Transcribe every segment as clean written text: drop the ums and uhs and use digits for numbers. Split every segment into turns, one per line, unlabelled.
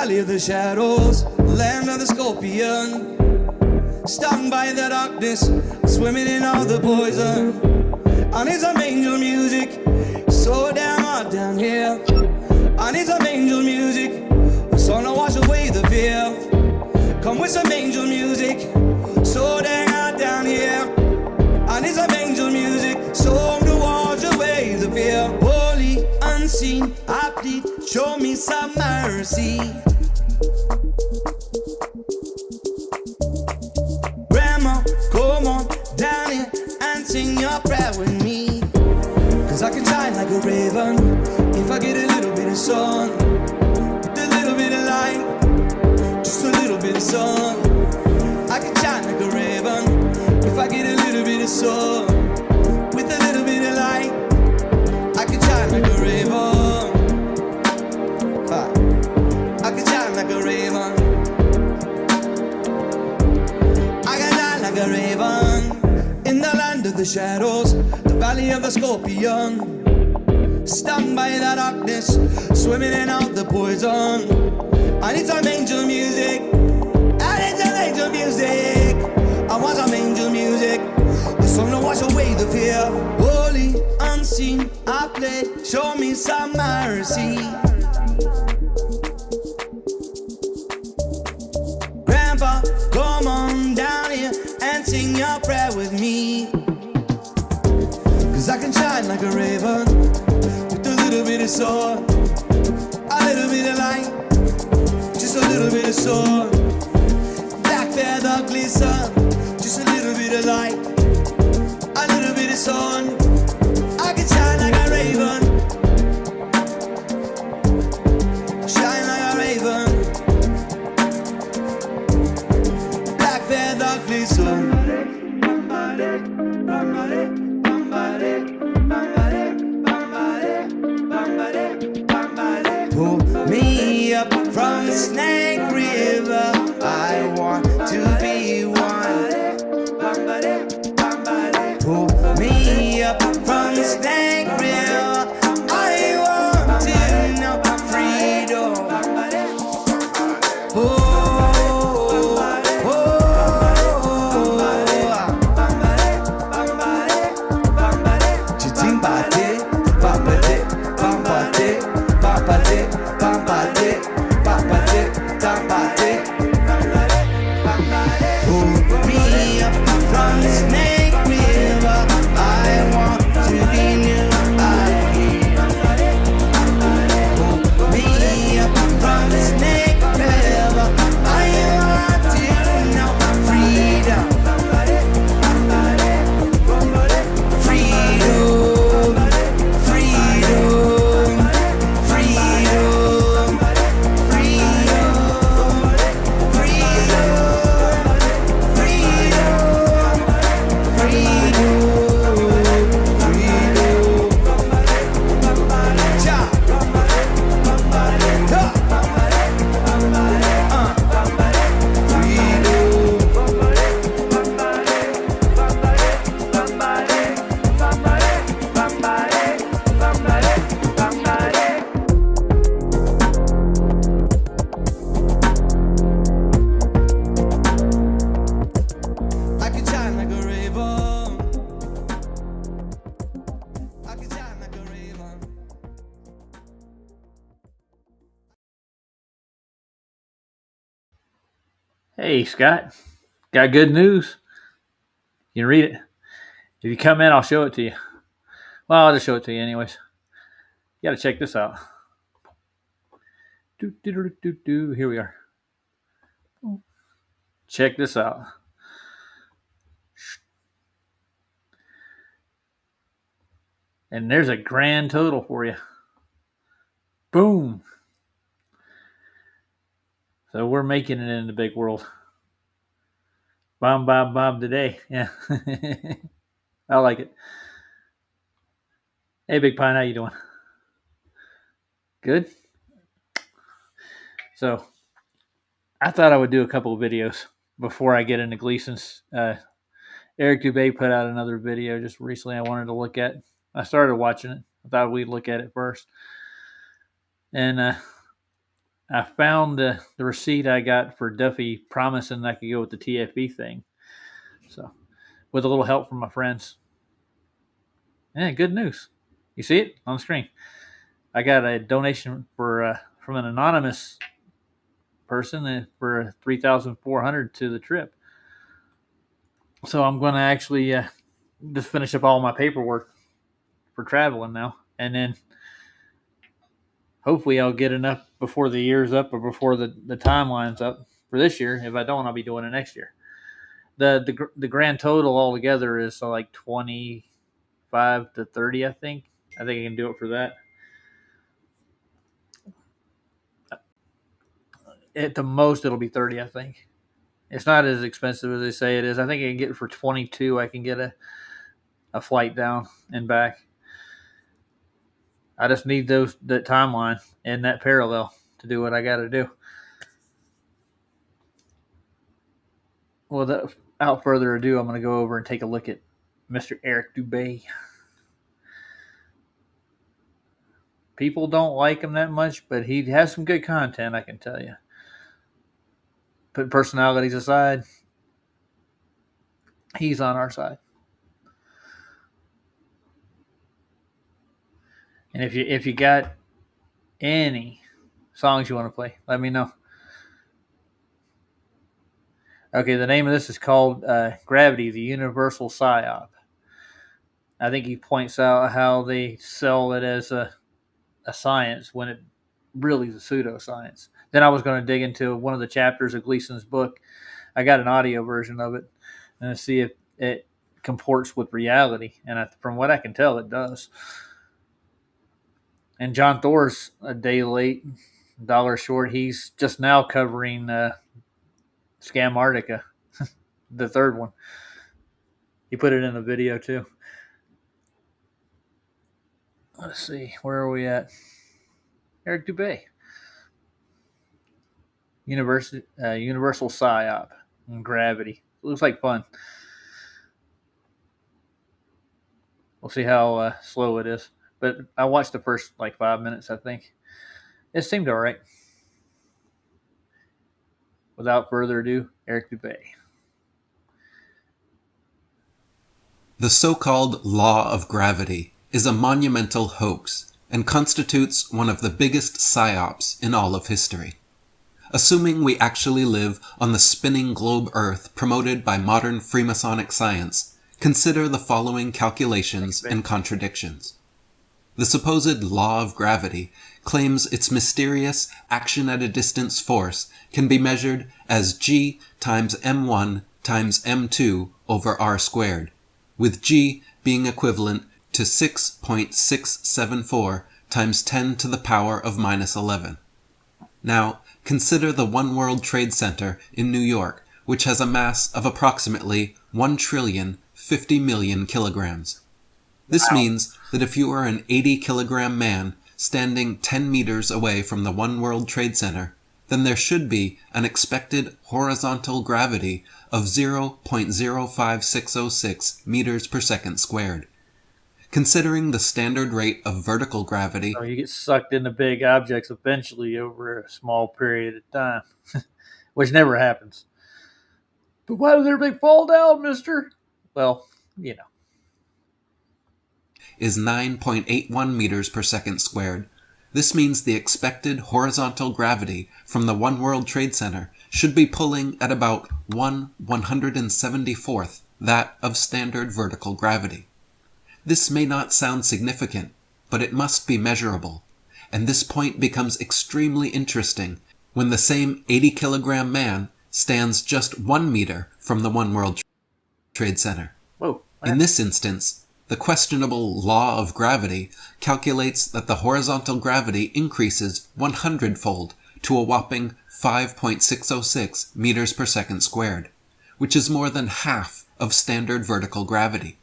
valley of the shadows, land of the scorpion. Stung by the darkness, swimming in all the poison. I need some angel music, so damn hot down here. I need some angel music, so to wash away the fear. Come with some angel music, so damn hot down here. I need some angel music, so to wash away the fear. Holy, unseen, I plead, show me some mercy. Grandma, come on down here and sing your prayer with me. Cause I can shine like a raven if I get a little bit of sun, a little bit of light, just a little bit of sun. I can shine like a raven if I get a little bit of sun, with a little bit of light. I can shine like a raven. I can shine like a raven. I can shine like a raven in the land of the shadows, the valley of the scorpion. Stung by the darkness, swimming in out the poison. I need some angel music. I need some angel music. I want some angel music, the song to wash away the fear. Holy, unseen, I play, show me some mercy. Grandpa, come on down here and sing your prayer with me. Cause I can shine like a raven with a little bit of sun, a little bit of light, just a little bit of sun. Black feather Gleason, just a little bit of light, a little bit of sun. I can shine like a raven, shine like a raven. Black feather Gleason. Pull me up from the Snake River, I want to be one. Pull me up from the Snake River, I want to know freedom. Oh,
Hey, Scott, got good news. You can read it. If you come in, I'll show it to you. Well, I'll just show it to you anyways. You got to check this out. Here we are. Check this out. And there's a grand total for you. Boom. So we're making it in the big world. Bomb today. Yeah. I like it. Hey, Big Pine, how you doing? Good? So I thought I would do a couple of videos before I get into Gleason's. Eric Dubé put out another video just recently I wanted to look at. I started watching it. I thought we'd look at it first. And I found the receipt I got for Duffy promising I could go with the TFE thing. So, with a little help from my friends. Yeah, good news. You see it on the screen. I got a donation from an anonymous person for $3,400 to the trip. So I'm going to actually just finish up all my paperwork for traveling now, and then hopefully I'll get enough before the year's up or before the timeline's up for this year. If I don't, I'll be doing it next year. The grand total altogether is like 25 to 30, I think. I think I can do it for that. At the most, it'll be 30, I think. It's not as expensive as they say it is. I think I can get it for 22. I can get a flight down and back. I just need that timeline and that parallel to do what I got to do. Well, without further ado, I'm going to go over and take a look at Mr. Eric Dubay. People don't like him that much, but he has some good content, I can tell you. Putting personalities aside, he's on our side. And if you got any songs you want to play, let me know. Okay, the name of this is called Gravity, the Universal Psyop. I think he points out how they sell it as a science when it really is a pseudoscience. Then I was going to dig into one of the chapters of Gleason's book. I got an audio version of it and see if it comports with reality. And from what I can tell, it does. And John Thor's a day late, $1 short. He's just now covering Scamartica, the third one. He put it in the video too. Let's see, where are we at? Eric Dubay. Universal Psyop and Gravity. It looks like fun. We'll see how slow it is. But I watched the first 5 minutes, I think. It seemed all right. Without further ado, Eric Dubay.
The so-called law of gravity is a monumental hoax and constitutes one of the biggest psyops in all of history. Assuming we actually live on the spinning globe Earth promoted by modern Freemasonic science, consider the following calculations and contradictions. The supposed law of gravity claims its mysterious action-at-a-distance force can be measured as g times m1 times m2 over r squared, with g being equivalent to 6.674 times 10 to the power of minus 11. Now, consider the One World Trade Center in New York, which has a mass of approximately 1,050,000,000 kilograms. This means that if you are an 80-kilogram man standing 10 meters away from the One World Trade Center, then there should be an expected horizontal gravity of 0.05606 meters per second squared. Considering the standard rate of vertical gravity...
You get sucked into big objects eventually over a small period of time, which never happens. But why does everything fall down, mister? Well,
is 9.81 meters per second squared. This means the expected horizontal gravity from the One World Trade Center should be pulling at about 1/174th that of standard vertical gravity. This may not sound significant, but it must be measurable, and this point becomes extremely interesting when the same 80-kilogram man stands just 1 meter from the One World Trade Center.
Whoa.
In this instance, the questionable law of gravity calculates that the horizontal gravity increases 100-fold to a whopping 5.606 meters per second squared, which is more than half of standard vertical gravity.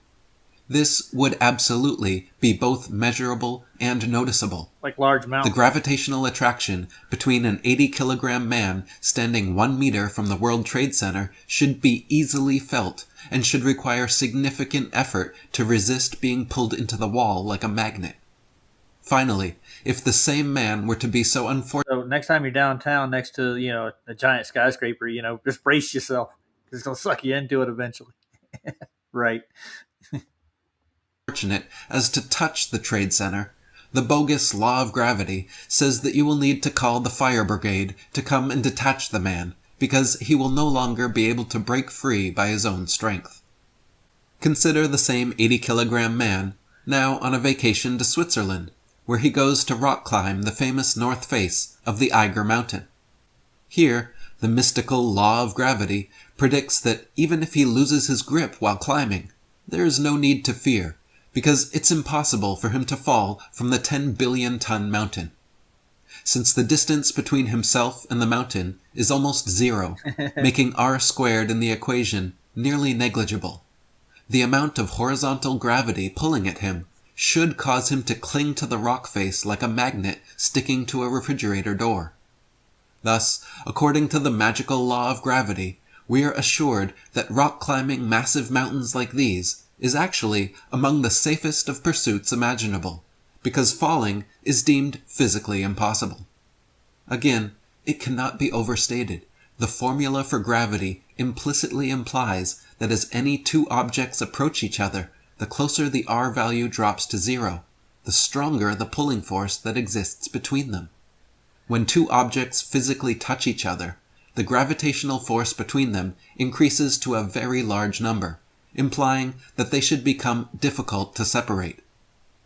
This would absolutely be both measurable and noticeable.
Like large mountains.
The gravitational attraction between an 80-kilogram man standing 1 meter from the World Trade Center should be easily felt and should require significant effort to resist being pulled into the wall like a magnet. Finally, if the same man were to be so unfortunate
So next time you're downtown next to, a giant skyscraper, just brace yourself. It's going to suck you into it eventually. Right.
as to touch the Trade Center, the bogus law of gravity says that you will need to call the fire brigade to come and detach the man, because he will no longer be able to break free by his own strength. Consider the same 80-kilogram man now on a vacation to Switzerland, where he goes to rock climb the famous north face of the Eiger Mountain. Here, the mystical law of gravity predicts that even if he loses his grip while climbing, there is no need to fear, because it's impossible for him to fall from the 10-billion-ton mountain. Since the distance between himself and the mountain is almost zero, making r squared in the equation nearly negligible, the amount of horizontal gravity pulling at him should cause him to cling to the rock face like a magnet sticking to a refrigerator door. Thus, according to the magical law of gravity, we are assured that rock climbing massive mountains like these is actually among the safest of pursuits imaginable, because falling is deemed physically impossible. Again, it cannot be overstated. The formula for gravity implicitly implies that as any two objects approach each other, the closer the R value drops to zero, the stronger the pulling force that exists between them. When two objects physically touch each other, the gravitational force between them increases to a very large number, implying that they should become difficult to separate.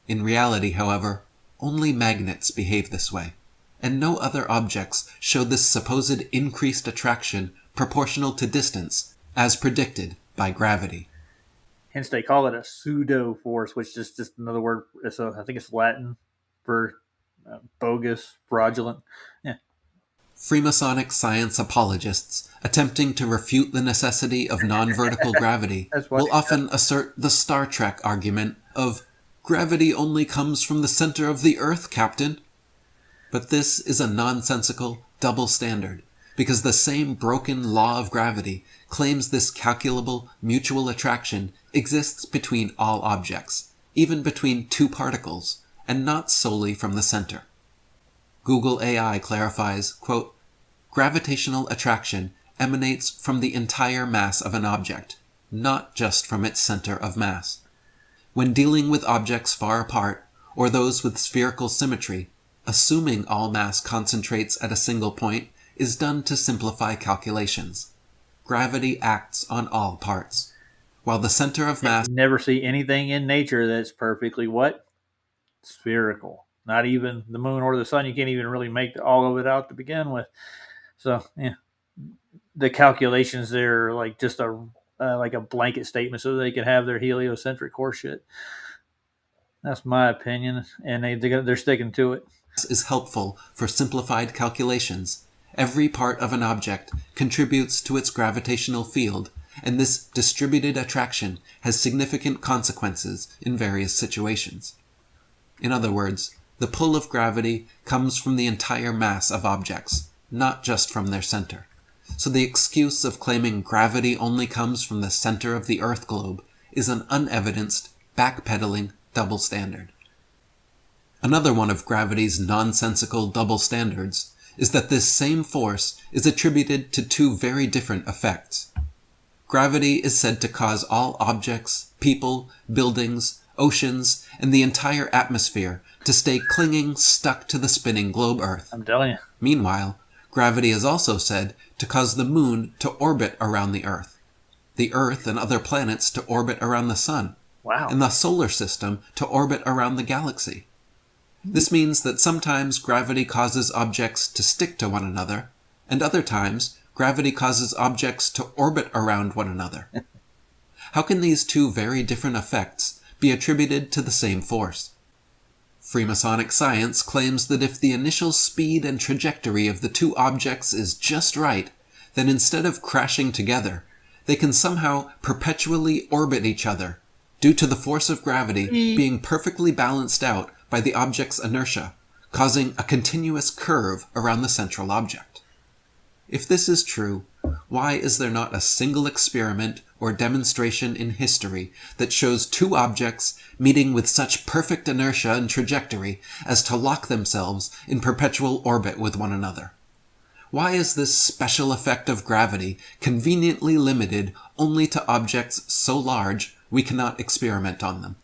In reality, however, only magnets behave this way, and no other objects show this supposed increased attraction proportional to distance, as predicted by gravity.
Hence, they call it a pseudo force, which is just another word. So I think it's Latin for bogus, fraudulent. Yeah.
Freemasonic science apologists, attempting to refute the necessity of non-vertical gravity, will often assert the Star Trek argument of, "Gravity only comes from the center of the Earth, Captain." But this is a nonsensical double standard, because the same broken law of gravity claims this calculable mutual attraction exists between all objects, even between two particles, and not solely from the center. Google AI clarifies, quote, "Gravitational attraction emanates from the entire mass of an object, not just from its center of mass. When dealing with objects far apart, or those with spherical symmetry, assuming all mass concentrates at a single point is done to simplify calculations. Gravity acts on all parts, while the center of mass..."
You never see anything in nature that's perfectly what? Spherical. Not even the moon or the sun. You can't even really make all of it out to begin with. So, yeah, the calculations there are like just like a blanket statement so they can have their heliocentric horseshit. That's my opinion, and they're sticking to it.
Is helpful for simplified calculations. Every part of an object contributes to its gravitational field, and this distributed attraction has significant consequences in various situations. In other words, the pull of gravity comes from the entire mass of objects, not just from their center. So the excuse of claiming gravity only comes from the center of the Earth globe is an unevidenced, backpedaling double standard. Another one of gravity's nonsensical double standards is that this same force is attributed to two very different effects. Gravity is said to cause all objects, people, buildings, oceans, and the entire atmosphere to stay clinging stuck to the spinning globe Earth.
I'm telling you.
Meanwhile, gravity is also said to cause the moon to orbit around the Earth, the Earth and other planets to orbit around the sun,
Wow.
and the solar system to orbit around the galaxy. This means that sometimes gravity causes objects to stick to one another, and other times gravity causes objects to orbit around one another. How can these two very different effects be attributed to the same force? Freemasonic science claims that if the initial speed and trajectory of the two objects is just right, then instead of crashing together, they can somehow perpetually orbit each other, due to the force of gravity being perfectly balanced out by the object's inertia, causing a continuous curve around the central object. If this is true, why is there not a single experiment or demonstration in history that shows two objects meeting with such perfect inertia and trajectory as to lock themselves in perpetual orbit with one another? Why is this special effect of gravity conveniently limited only to objects so large we cannot experiment on them?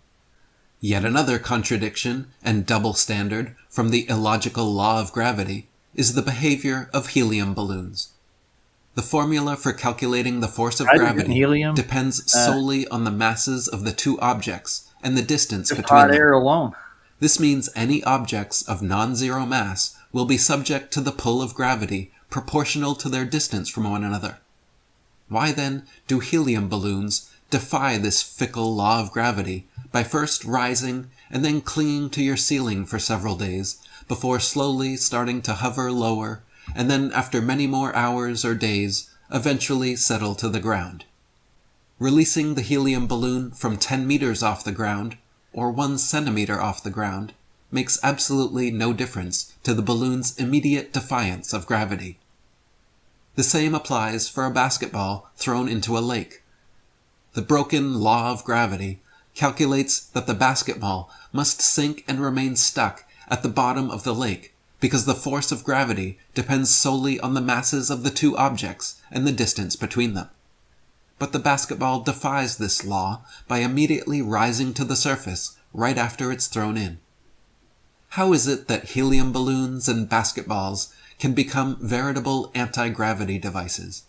Yet another contradiction and double standard from the illogical law of gravity is the behavior of helium balloons. The formula for calculating the force of
Hydrogen,
gravity
helium,
depends solely on the masses of the two objects and the distance
just
between
hot
them.
air alone.
This means any objects of non-zero mass will be subject to the pull of gravity proportional to their distance from one another. Why then do helium balloons defy this fickle law of gravity by first rising and then clinging to your ceiling for several days, before slowly starting to hover lower, and then after many more hours or days, eventually settle to the ground? Releasing the helium balloon from 10 meters off the ground, or 1 centimeter off the ground, makes absolutely no difference to the balloon's immediate defiance of gravity. The same applies for a basketball thrown into a lake. The broken law of gravity calculates that the basketball must sink and remain stuck at the bottom of the lake because the force of gravity depends solely on the masses of the two objects and the distance between them. But the basketball defies this law by immediately rising to the surface right after it's thrown in. How is it that helium balloons and basketballs can become veritable anti-gravity devices?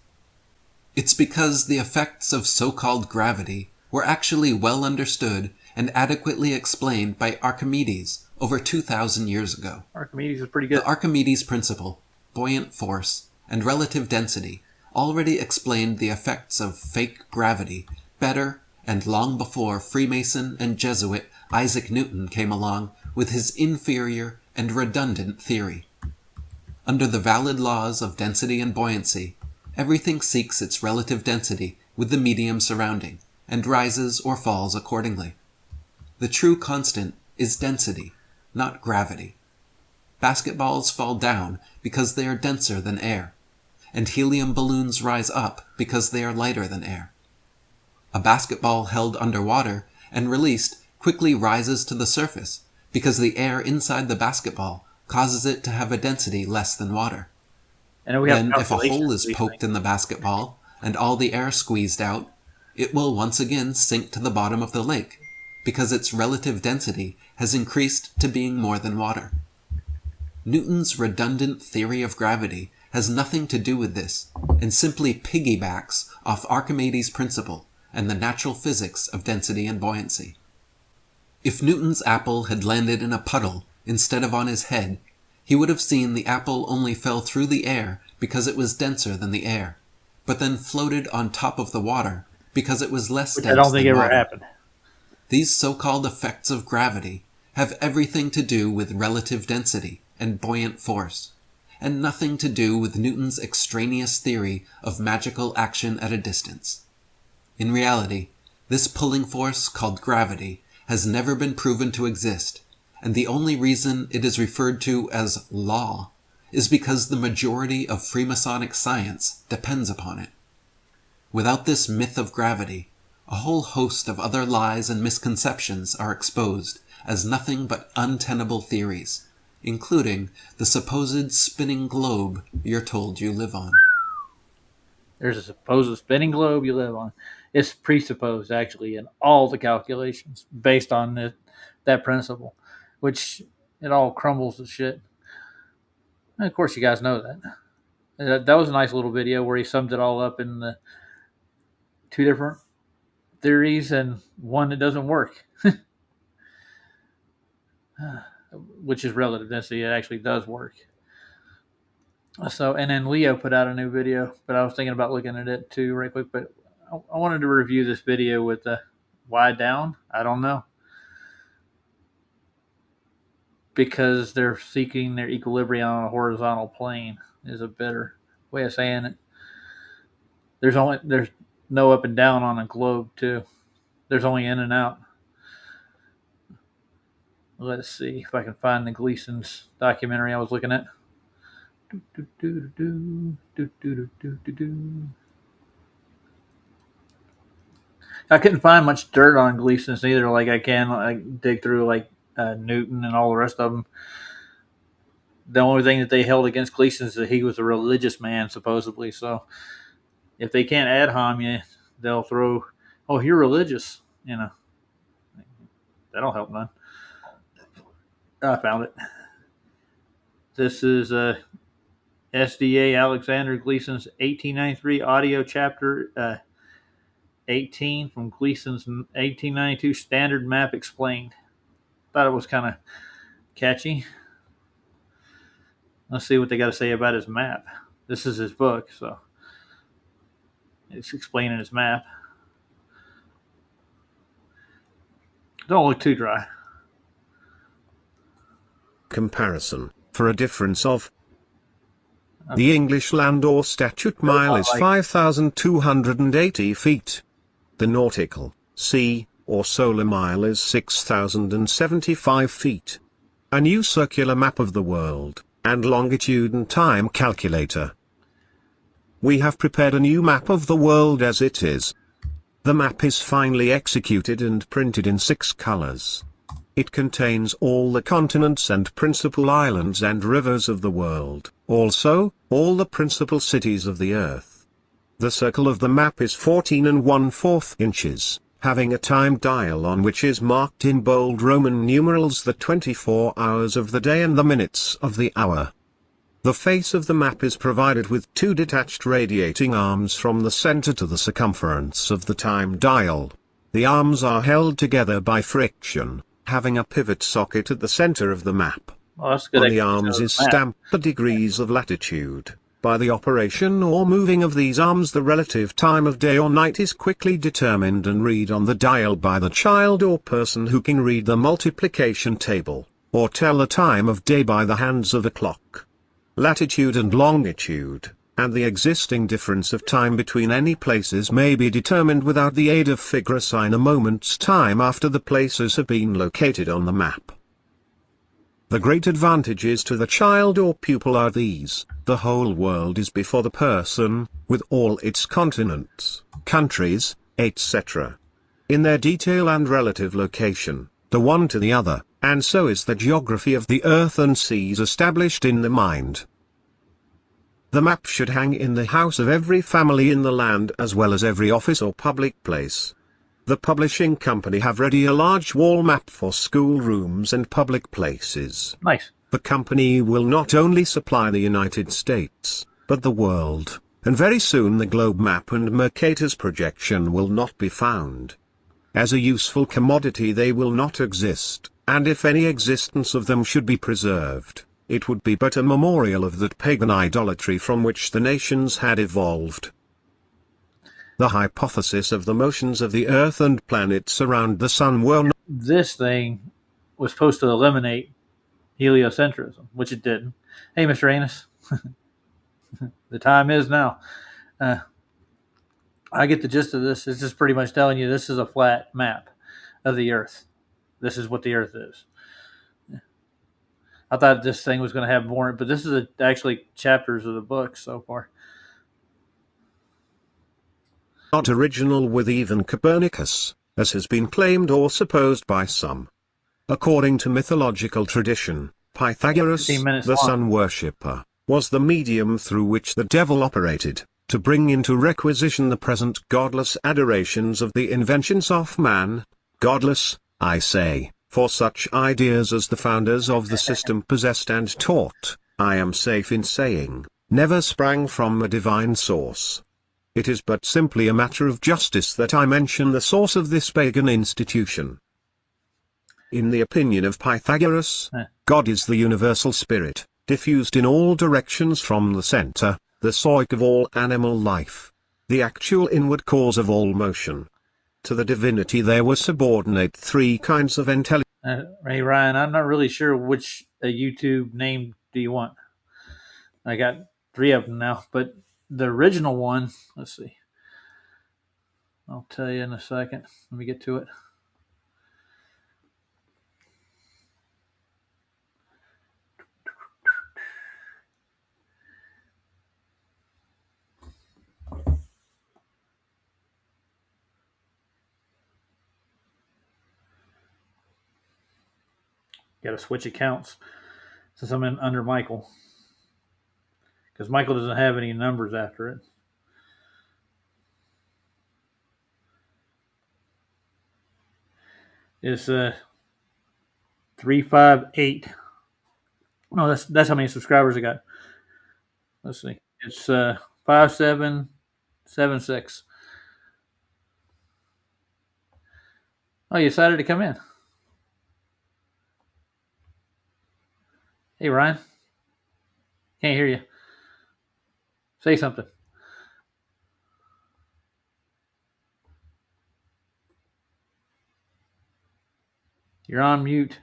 It's because the effects of so-called gravity were actually well understood and adequately explained by Archimedes over 2,000 years ago.
Archimedes is pretty good.
The Archimedes principle, buoyant force, and relative density already explained the effects of fake gravity better and long before Freemason and Jesuit Isaac Newton came along with his inferior and redundant theory. Under the valid laws of density and buoyancy, everything seeks its relative density with the medium surrounding, and rises or falls accordingly. The true constant is density, not gravity. Basketballs fall down because they are denser than air, and helium balloons rise up because they are lighter than air. A basketball held underwater and released quickly rises to the surface because the air inside the basketball causes it to have a density less than water.
And we have
Then, if a
calculations
hole
for
is
these
poked
things.
in the basketball and all the air squeezed out, it will once again sink to the bottom of the lake because its relative density has increased to being more than water. Newton's redundant theory of gravity has nothing to do with this and simply piggybacks off Archimedes' principle and the natural physics of density and buoyancy. If Newton's apple had landed in a puddle instead of on his head, he would have seen the apple only fell through the air because it was denser than the air, but then floated on top of the water because it was less
Which
dense
I don't think
than
ever
water.
happened.
These so-called effects of gravity have everything to do with relative density and buoyant force, and nothing to do with Newton's extraneous theory of magical action at a distance. In reality, this pulling force called gravity has never been proven to exist, and the only reason it is referred to as law is because the majority of Freemasonic science depends upon it. Without this myth of gravity, a whole host of other lies and misconceptions are exposed as nothing but untenable theories, including the supposed spinning globe you're told you live on.
There's a supposed spinning globe you live on. It's presupposed, actually, in all the calculations based on that principle, which it all crumbles to shit. And of course, you guys know that. That was a nice little video where he summed it all up in the two different theories and one that doesn't work, which is relative density. It actually does work. So, and then Leo put out a new video, but I was thinking about looking at it too, right quick. But I wanted to review this video with the why down. I don't know, because they're seeking their equilibrium on a horizontal plane is a better way of saying it. There's no up and down on a globe too. There's only in and out. Let's see if I can find the Gleason's documentary I was looking at. I couldn't find much dirt on Gleason's either. Like I can like dig through like Newton and all the rest of them. The only thing that they held against Gleason is that he was a religious man, supposedly. So if they can't ad hom you, they'll throw, "Oh, you're religious." That'll help none. I found it. This is SDA Alexander Gleason's 1893 audio chapter 18 from Gleason's 1892 Standard Map Explained. Thought it was kind of catchy. Let's see what they got to say about his map. This is his book, so it's explaining his map. Don't look too dry.
Comparison. For a difference of the English land or statute mile is 5,280 feet. The nautical, sea, or solar mile is 6,075 feet. A new circular map of the world, and longitude and time calculator. We have prepared a new map of the world as it is. The map is finely executed and printed in 6 colors. It contains all the continents and principal islands and rivers of the world, also, all the principal cities of the earth. The circle of the map is 14 1/4 inches, having a time dial on which is marked in bold Roman numerals the 24 hours of the day and the minutes of the hour. The face of the map is provided with 2 detached radiating arms from the center to the circumference of the time dial. The arms are held together by friction, having a pivot socket at the center of the map.
Well, that's good.
On the arms is stamped the degrees of latitude. By the operation or moving of these arms, the relative time of day or night is quickly determined and read on the dial by the child or person who can read the multiplication table, or tell the time of day by the hands of a clock. Latitude and longitude, and the existing difference of time between any places may be determined without the aid of figure sign a moment's time after the places have been located on the map. The great advantages to the child or pupil are these: the whole world is before the person, with all its continents, countries, etc., in their detail and relative location, the one to the other, and so is the geography of the earth and seas established in the mind. The map should hang in the house of every family in the land as well as every office or public place. The publishing company have ready a large wall map for school rooms and public places.
Nice.
The company will not only supply the United States, but the world, and very soon the globe map and Mercator's projection will not be found. As a useful commodity they will not exist, and if any existence of them should be preserved, it would be but a memorial of that pagan idolatry from which the nations had evolved. The hypothesis of the motions of the Earth and planets around the Sun were not.
This thing was supposed to eliminate heliocentrism, which it didn't. Hey, Mr. Anus. The time is now. I get the gist of this. It's just pretty much telling you this is a flat map of the Earth. This is what the Earth is. I thought this thing was going to have more, but this is actually chapters of the book so far.
Not original with even Copernicus, as has been claimed or supposed by some. According to mythological tradition, Pythagoras, the sun worshipper, was the medium through which the devil operated, to bring into requisition the present godless adorations of the inventions of man. Godless, I say, for such ideas as the founders of the system possessed and taught, I am safe in saying, never sprang from a divine source. It is but simply a matter of justice that I mention the source of this pagan institution. In the opinion of Pythagoras, God is the universal spirit, diffused in all directions from the center, the source of all animal life, the actual inward cause of all motion. To the divinity there were subordinate 3 kinds of intelligence.
Hey, Ryan, I'm not really sure which YouTube name do you want. I got 3 of them now, but the original one, let's see. I'll tell you in a second. Let me get to it. Got to switch accounts since I'm in under Michael, because Michael doesn't have any numbers after it. It's 358. No, that's how many subscribers I got. Let's see. It's 5776. Oh, you decided to come in. Hey, Ryan. Can't hear you. Say something. You're on mute.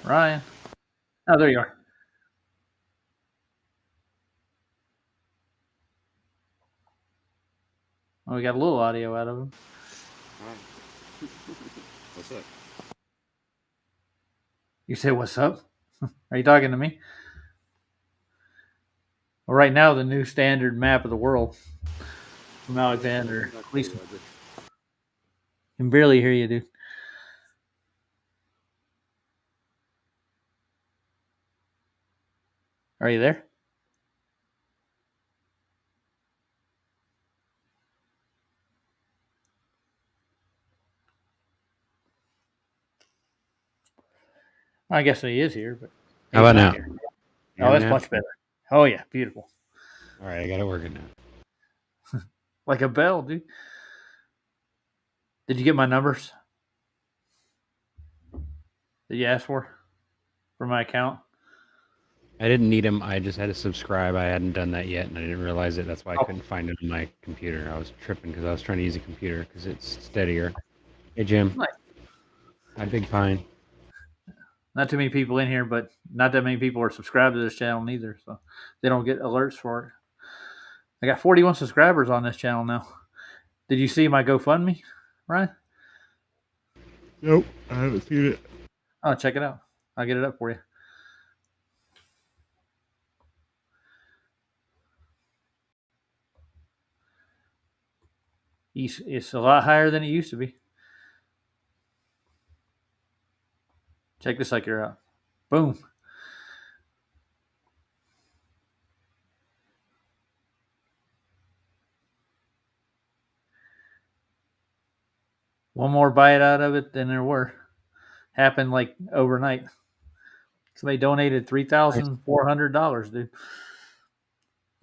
Ryan. Oh, there you are. Oh, we got a little audio out of him.
What's up?
You said, "What's up?" Are you talking to me? Well, right now, the new standard map of the world from Alexander Gleason. Can barely hear you, dude. Are you there? I guess he is here, but
How about now?
here. Oh, that's much better. Oh yeah, beautiful.
All right, I got it working now.
Like a bell, dude. Did you get my numbers that you asked for my account?
I didn't need them. I just had to subscribe. I hadn't done that yet, and I didn't realize it. That's why I couldn't find it on my computer. I was tripping because I was trying to use a computer because it's steadier. Hey, Jim.
Nice.
Hi, Big Pine.
Not too many people in here, but not that many people are subscribed to this channel neither, so they don't get alerts for it. I got 41 subscribers on this channel now. Did you see my GoFundMe, Ryan?
Nope, I haven't seen it.
Oh, check it out. I'll get it up for you. It's a lot higher than it used to be. Check this sucker out. Boom. One more bite out of it than there were. Happened like overnight. Somebody donated $3,400, dude.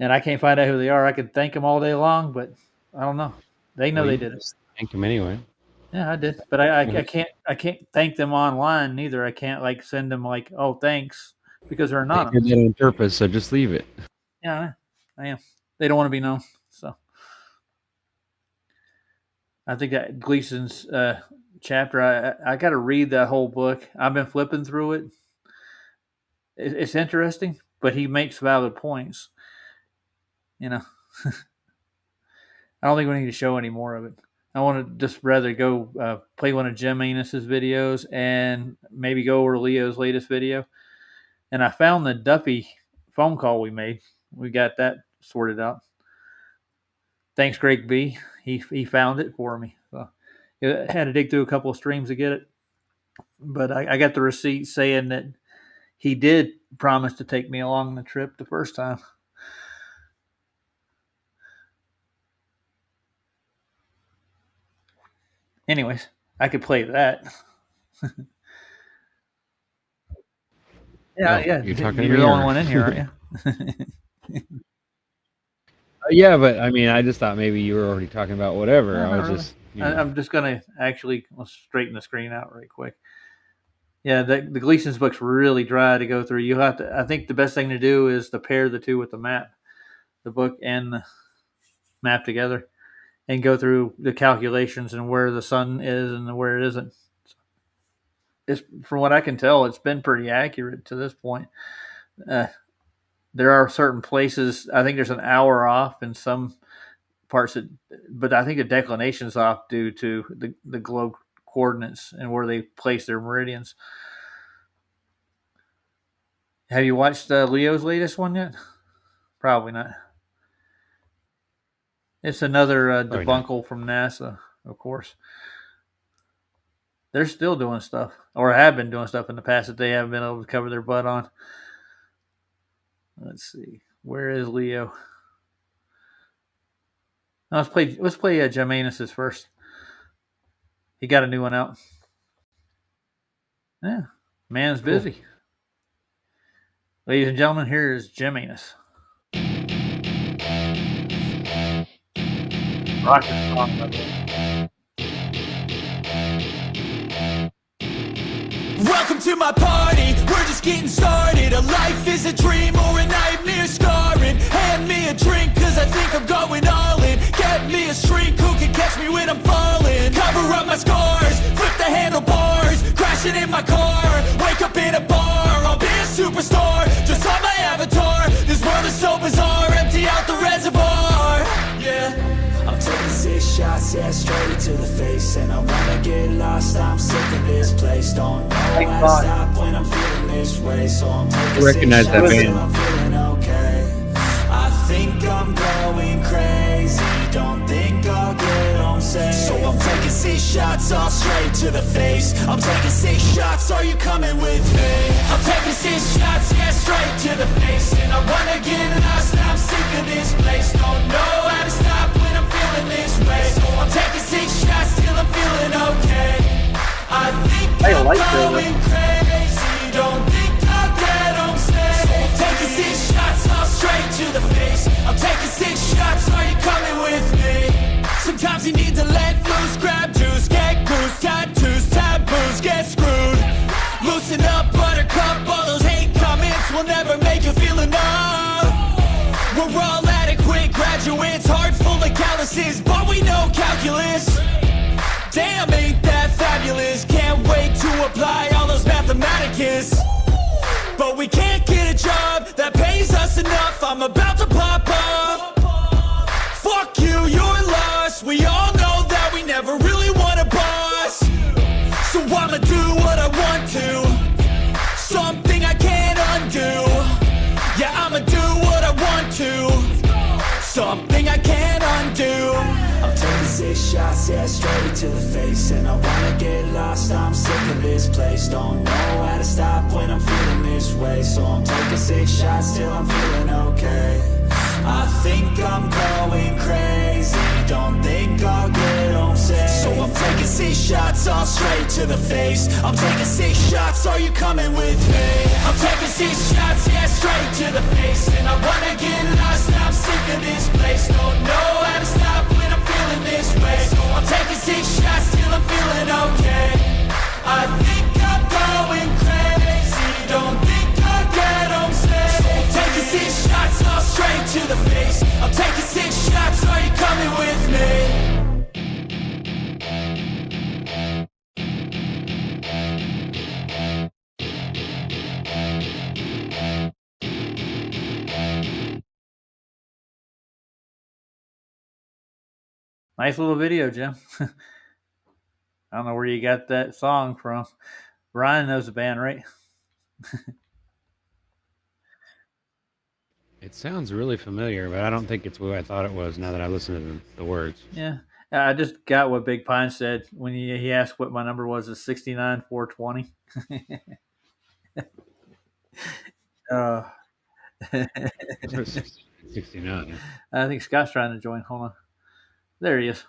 And I can't find out who they are. I could thank them all day long, but I don't know. They know they did it.
Thank him anyway.
Yeah, I did, but I can't thank them online neither. I can't like send them like, oh, thanks, because they're
They
anonymous.
did that on purpose, so just leave it.
Yeah, I am. They don't want to be known, so I think that Gleason's chapter. I got to read that whole book. I've been flipping through it. It's interesting, but he makes valid points. You know, I don't think we need to show any more of it. I want to just rather go play one of Jim Enos's videos and maybe go over Leo's latest video. And I found the Duffy phone call we made. We got that sorted out. Thanks, Greg B. He found it for me. So I had to dig through a couple of streams to get it. But I got the receipt saying that he did promise to take me along the trip the first time. Anyways, I could play that. Yeah.
You're talking
You're
to me,
the
or-
only one in here, aren't you?
Yeah, but I mean, I just thought maybe you were already talking about whatever.
No,
I
not
was
really.
just.
I'm just going to actually straighten the screen out right quick. Yeah, the Gleason's book's really dry to go through. You have to. I think the best thing to do is to pair the two with the map, the book and the map together, and go through the calculations and where the sun is and where it isn't. It's, from what I can tell, it's been pretty accurate to this point. There are certain places. I think there's an hour off in some parts, but I think the declination's off due to the globe coordinates and where they place their meridians. Have you watched Leo's latest one yet? Probably not. It's another
Probably not.
debunkle from NASA, of course. They're still doing stuff, or have been doing stuff in the past that they haven't been able to cover their butt on. Let's see. Where is Leo? No, let's play Germanus's first. He got a new one out. Yeah. Man's busy. Cool. Ladies and gentlemen, here is Germanus.
Welcome to my party, we're just getting started. A life is a dream or a nightmare scarring. Hand me a drink cause I think I'm going all in. Get me a shrink who can catch me when I'm falling. Cover up my scars, flip the handlebars. Crashing in my car, wake up in a bar. I'll be a superstar, just on my avatar. This world is so bizarre, empty out the reservoir. Yeah, I'm taking 6 shots, yeah, straight to the face. And I wanna get lost, I'm sick of this place. Don't know how to stop when I'm feeling this way. So I'm taking 6 shots till I'm feeling okay. I think I'm going crazy, don't think I'll get home safe. So I'm taking 6 shots, all straight to the face. I'm taking 6 shots, are you coming with me? I'm taking 6 shots, yeah, straight to the face. And I wanna get lost, I'm sick of this place. Don't know how to stop when I'm feeling this way. So I'm taking 6 shots till I'm feeling okay. I think I'm going crazy, don't think I'll get home safe. So I'm taking 6 shots, all straight to the face. I'm taking 6 shots, are you coming with me? Sometimes you need to let loose, grab juice, get goose, tattoos, taboos, get screwed. Loosen up, buttercup, all those hate comments will never make you feel enough. We're all adequate graduates, heart full of calluses, but we know calculus. Damn, ain't that fabulous? Can't wait to apply all those mathematicus. But we can't get a job that pays us enough. I'm about to pop off. Fuck you, you're lost. We all know that we never really want a boss. So I'ma do what I want to, something I can't undo. Yeah, I'ma do what I want to, something I can't undo. I'm taking 6 shots, yeah, straight to the face. And I wanna get lost, I'm sick of this place. Don't know how to stop when I'm feeling this way. So I'm taking 6 shots till I'm feeling okay. I think I'm going crazy, don't think I'll get home safe. So I'm taking 6 shots, all straight to the face. I'm taking 6 shots, are you coming with me? I'm taking 6 shots, yeah, straight to the face. And I wanna get lost, I'm sick of this place. Don't know how to stop when I'm feeling this way. So I'm taking 6 shots till I'm feeling okay. I think I'm going crazy, don't think I'll get home safe. So I'm taking 6 shots, all straight to the face. I'm taking 6 shots, are you coming with me?
Nice little video, Jim. I don't know where you got that song from. Ryan knows the band, right?
It sounds really familiar, but I don't think it's what I thought it was now that I listen to the words.
Yeah. I just got what Big Pine said when he asked what my number was. It's 69 420.
69.
I think Scott's trying to join. Hold on. There he is.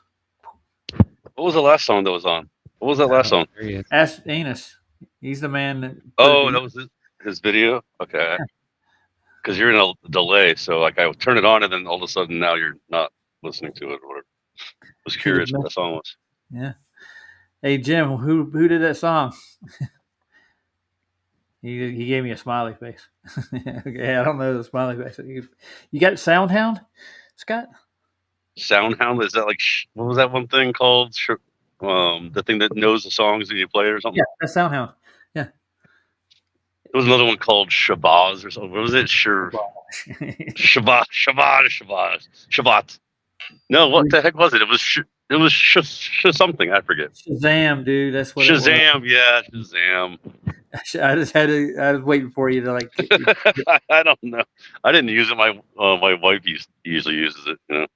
What was the last song that was on? What was that last song?
Ask Enos. He's the man that.
Oh, that was his video? Okay. Because you're in a delay, so like I turn it on and then all of a sudden now you're not listening to it or whatever. I was curious what that song was.
Yeah. Hey Jim, who did that song? He gave me a smiley face. Okay, I don't know the smiley face. You got Soundhound, Scott?
Soundhound? Is that like what was that one thing called? The thing that knows the songs that you play or something?
Yeah, that's Soundhound. Yeah.
There was another one called Shabazz or something. What was it? Shabbat. No, what the heck was it? It was something. I forget.
Shazam, dude. That's what
Shazam. Yeah, Shazam.
I was waiting for you to like.
I don't know. I didn't use it. My wife usually uses it. You know.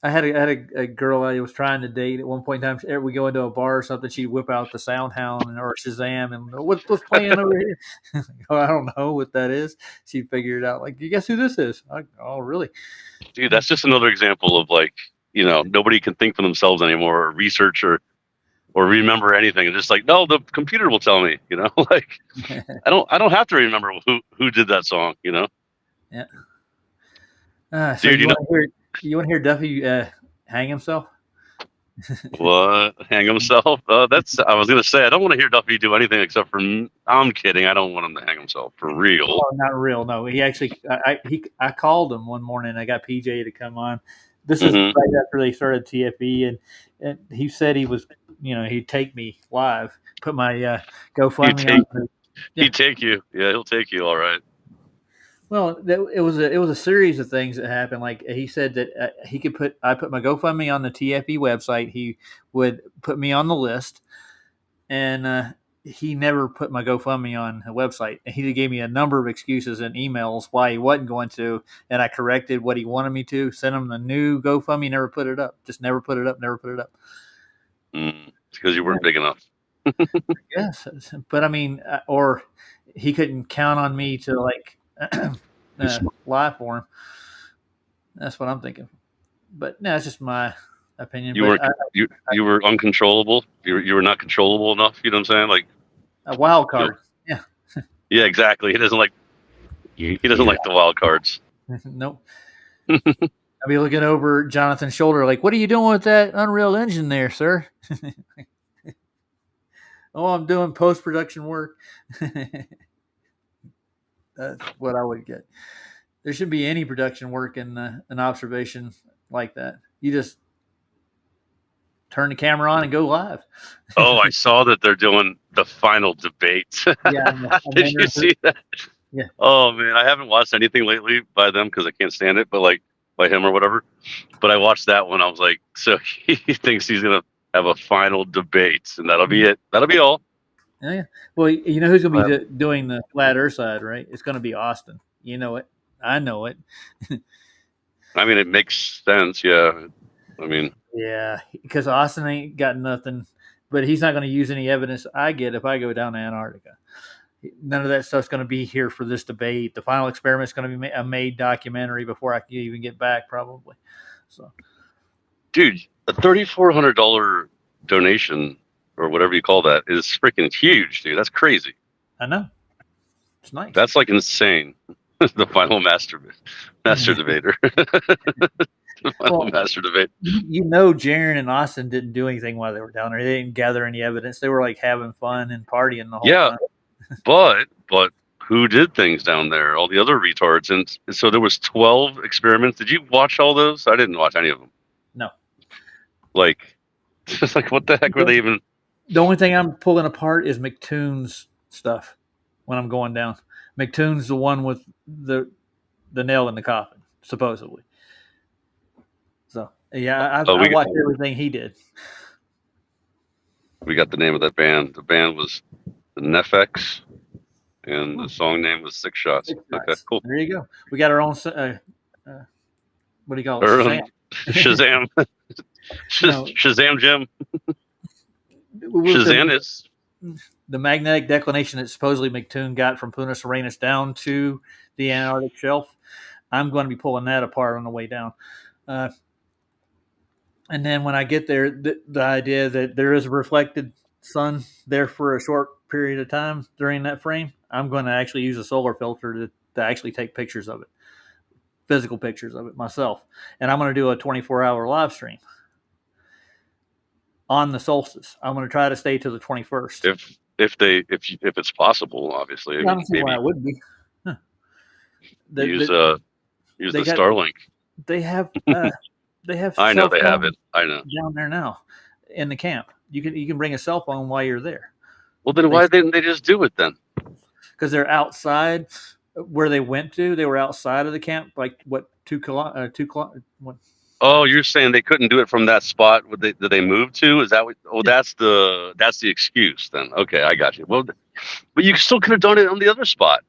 I had a girl I was trying to date at one point in time. We go into a bar or something, she'd whip out the Soundhound or Shazam and what's playing over here? Oh, I don't know what that is. She figured it out. Like, you guess who this is? Oh, really?
Dude, that's just another example of like, nobody can think for themselves anymore or research or remember anything. It's just like, no, the computer will tell me, like I don't have to remember who did that song,
Yeah. So
Dude,
you want to hear Duffy hang himself?
what? Hang himself? I was gonna say I don't want to hear Duffy do anything except for. I'm kidding. I don't want him to hang himself for real.
Oh, not real. No, he actually. I called him one morning. I got PJ to come on. This is right after they started TFE, and he said he was, he'd take me live, put my GoFundMe on.
He'd take you. Yeah, he'll take you. All right.
Well, it was a series of things that happened. Like, he said that I put my GoFundMe on the TFE website. He would put me on the list, and he never put my GoFundMe on the website. He gave me a number of excuses and emails why he wasn't going to, and I corrected what he wanted me to. Sent him the new GoFundMe, never put it up. Just never put it up. Never put it up.
Because you weren't big enough.
Yes, but I mean, or he couldn't count on me to like. Live for him. That's what I'm thinking. But no, it's just my opinion.
You were uncontrollable. You were not controllable enough. You know what I'm saying? Like
a wild card. Yeah.
Yeah, exactly. He doesn't like the wild cards.
Nope. I'll be looking over Jonathan's shoulder, like, "What are you doing with that Unreal Engine there, sir?" Oh, I'm doing post-production work. That's what I would get. There shouldn't be any production work in an observation like that. You just turn the camera on and go live.
Oh, I saw that they're doing the final debate.
Yeah,
Did you see that?
Yeah.
Oh man, I haven't watched anything lately by them because I can't stand it. But like by him or whatever. But I watched that one. I was like, so he thinks he's gonna have a final debate, and that'll be it. That'll be all.
Yeah. Well, you know who's going to be doing the flat Earth side, right? It's going to be Austin. You know it. I know it.
I mean, it makes sense. Yeah. I mean,
yeah, because Austin ain't got nothing, but he's not going to use any evidence I get if I go down to Antarctica. None of that stuff's going to be here for this debate. The final experiment's going to be a made documentary before I can even get back, probably. So,
dude, a $3,400 donation or whatever you call that is freaking huge, dude. That's crazy.
I know. It's nice.
That's like insane. The final master debater. The final master debate.
You know, Jaron and Austin didn't do anything while they were down there. They didn't gather any evidence. They were like having fun and partying the whole time.
but who did things down there? All the other retards. And so there was 12 experiments. Did you watch all those? I didn't watch any of them.
No.
Like, just like what the heck were they even?
The only thing I'm pulling apart is McToon's stuff when I'm going down. McToon's the one with the nail in the coffin, supposedly. So, yeah, I watched everything he did.
We got the name of that band. The band was the Nefex, and the song name was Six Shots. Okay, cool.
There you go. We got our own, what do you call it?
Shazam. Shazam Jim. Shazam is
the magnetic declination that supposedly McToon got from Punta Serenas down to the Antarctic shelf. I'm going to be pulling that apart on the way down. And then when I get there, the idea that there is a reflected sun there for a short period of time during that frame, I'm going to actually use a solar filter to actually take pictures of it, physical pictures of it myself. And I'm going to do a 24-hour live stream on the solstice. I'm going to try to stay to the 21st.
If it's possible, obviously.
I don't see why it would be. Huh.
Use the Starlink.
They have. They have.
I know they have it. I know
down there now in the camp. You can bring a cell phone while you're there.
Well, then why didn't they just do it then?
Because they're outside where they went to. They were outside of the camp, like what 2 kilometers.
Oh, you're saying they couldn't do it from that spot that they moved to? Is that what? Oh, yeah. That's the excuse then. Okay, I got you. Well, but you still could have done it on the other spot.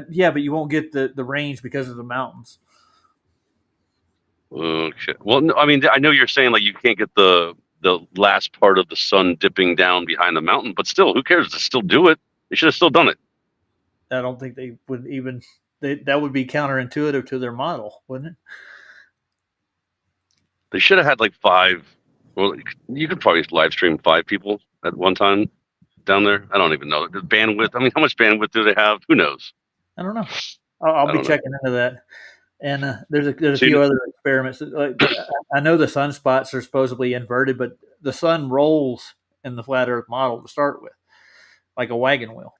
Yeah, but you won't get the range because of the mountains.
Okay. Well, no, I mean, I know you're saying like you can't get the last part of the sun dipping down behind the mountain, but still, who cares? To still do it. They should have still done it.
I don't think they would even. That would be counterintuitive to their model, wouldn't it?
They should have had like 5. Well, you could probably live stream 5 people at one time down there. I don't even know the bandwidth. I mean, how much bandwidth do they have? Who knows?
I don't know. I'll
I
be
don't know.
checking into that. And there's a
So,
few other experiments. Like, I know the sunspots are supposedly inverted, but the sun rolls in the flat Earth model to start with, like a wagon wheel.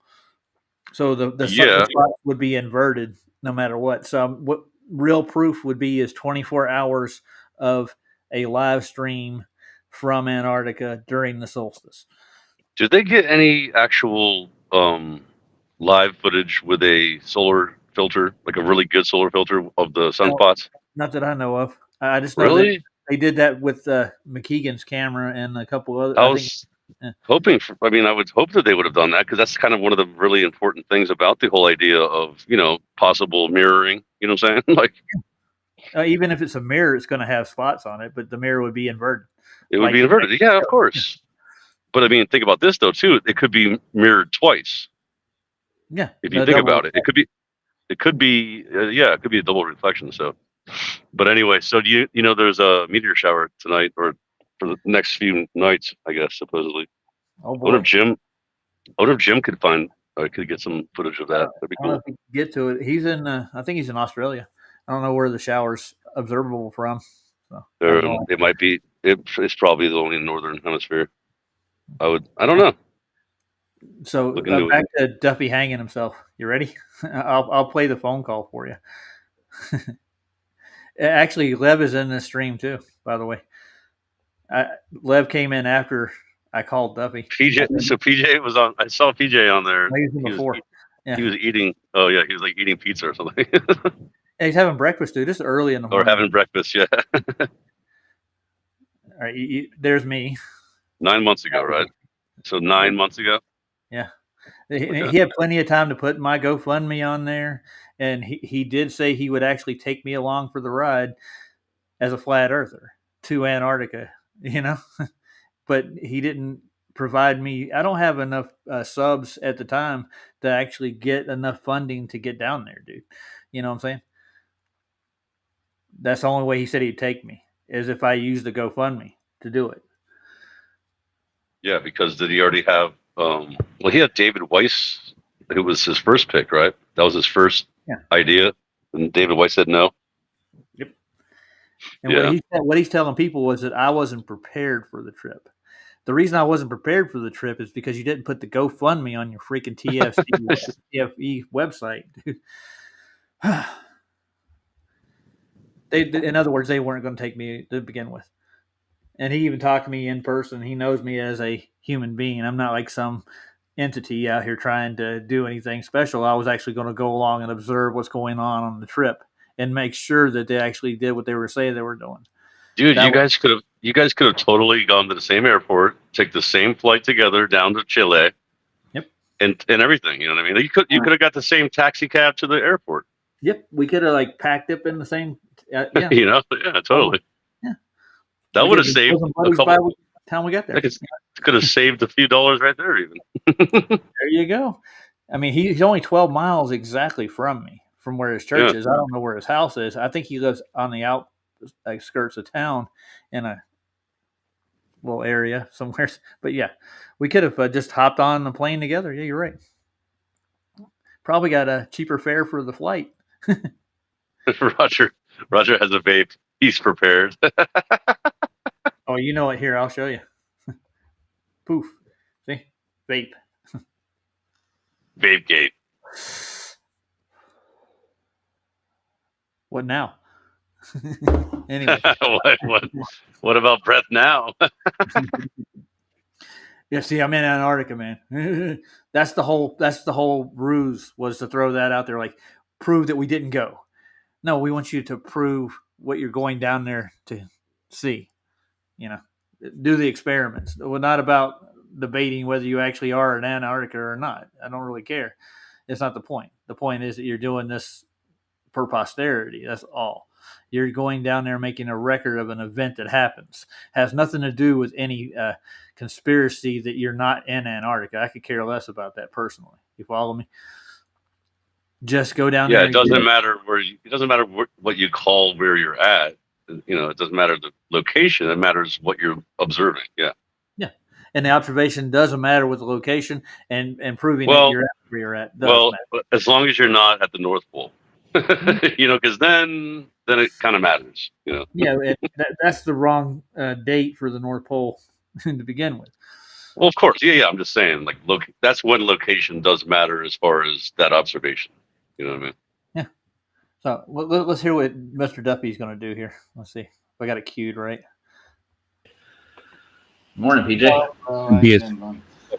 So the
yeah.
spots would be inverted no matter what. So what real proof would be is 24 hours of a live stream from Antarctica during the solstice.
Did they get any actual live footage with a solar filter, like a really good solar filter of the
No,
sunspots?
not that I know of. I just know that
Really?
they did that with McKeegan's camera and a couple other.
I
I think.
was hoping for, I mean, I would hope that they would have done that because that's kind of one of the really important things about the whole idea of, possible mirroring. You know what I'm saying? Like,
Even if it's a mirror, it's going to have spots on it, but the mirror would be inverted.
it would be inverted. Yeah, of course. But I mean, think about this though too. It could be mirrored twice.
Yeah.
If you think about it, it could be, it could be a double reflection. So, but anyway, so do you know, there's a meteor shower tonight or for the next few nights, I guess, supposedly.
Oh
I wonder
boy.
if Jim could could get some footage of that. That'd be
I don't know
cool.
if we can get to it. He's in. I think he's in Australia. I don't know where the shower's observable from. So
It might be. It's probably the only northern hemisphere. I don't know.
So
Look into
back to Duffy hanging himself. You ready? I'll play the phone call for you. Actually, Lev is in this stream too. By the way, Lev came in after I called Duffy.
PJ. So PJ was on. I saw PJ on there.
Before.
He was eating. Oh yeah, he was like eating pizza or something.
Yeah, he's having breakfast, dude. This is early in the morning.
Or having breakfast. Yeah.
All right, there's me.
9 months ago, right? So 9 months ago.
Yeah. He had plenty of time to put my GoFundMe on there, and he did say he would actually take me along for the ride as a flat earther to Antarctica, but he didn't provide me. I don't have enough subs at the time to actually get enough funding to get down there, dude. You know what I'm saying? That's the only way he said he'd take me is if I use the GoFundMe to do it.
Yeah, because did he already have? Well, he had David Weiss, who was his first pick, right? That was his first idea, and David Weiss said no.
Yep. And what he's telling people was that I wasn't prepared for the trip. The reason I wasn't prepared for the trip is because you didn't put the GoFundMe on your freaking TFE website, dude. In other words, they weren't going to take me to begin with. And he even talked to me in person. He knows me as a human being. I'm not like some entity out here trying to do anything special. I was actually going to go along and observe what's going on the trip and make sure that they actually did what they were saying they were doing.
Dude, you guys could have totally gone to the same airport, take the same flight together down to Chile.
Yep.
And everything, you know what I mean? You could have got the same taxi cab to the airport.
Yep, we could have packed up in the same. Yeah.
Yeah, totally.
Yeah.
That would have saved a couple.
By the time we got there,
could have saved a few dollars right there, even.
There you go. I mean, he's only 12 miles exactly from me, from where his church is. I don't know where his house is. I think he lives on the outskirts of town in a little area somewhere. But yeah, we could have just hopped on the plane together. Yeah, you're right. Probably got a cheaper fare for the flight.
Roger has a vape. He's prepared.
Oh, you know it. Here, I'll show you. Poof. See? Vape.
Vape gate.
What now? Anyway.
What about breath now?
Yeah, see, I'm in Antarctica, man. That's the whole ruse, was to throw that out there, like prove that we didn't go. No, we want you to prove what you're going down there to see. Do the experiments. We're not about debating whether you actually are in Antarctica or not. I don't really care. It's not the point. The point is that you're doing this for posterity. That's all. You're going down there making a record of an event that happens. Has nothing to do with any conspiracy that you're not in Antarctica. I could care less about that personally. You follow me? Just go down there.
Yeah, it doesn't matter it doesn't matter what you call where you're at. It doesn't matter the location. It matters what you're observing. Yeah.
Yeah, and the observation doesn't matter with the location, and proving that
Well,
you're at where you're at does
well,
matter.
as long as you're not at the North Pole, because then it kind of matters.
Yeah, that's the wrong date for the North Pole to begin with.
Well, of course, yeah. I'm just saying, like, look, that's when location does matter as far as that observation. You know what I mean?
Yeah. So let's hear what Mr. Duffy's going to do here. Let's see if I got it queued right.
Morning, PJ.
Yes.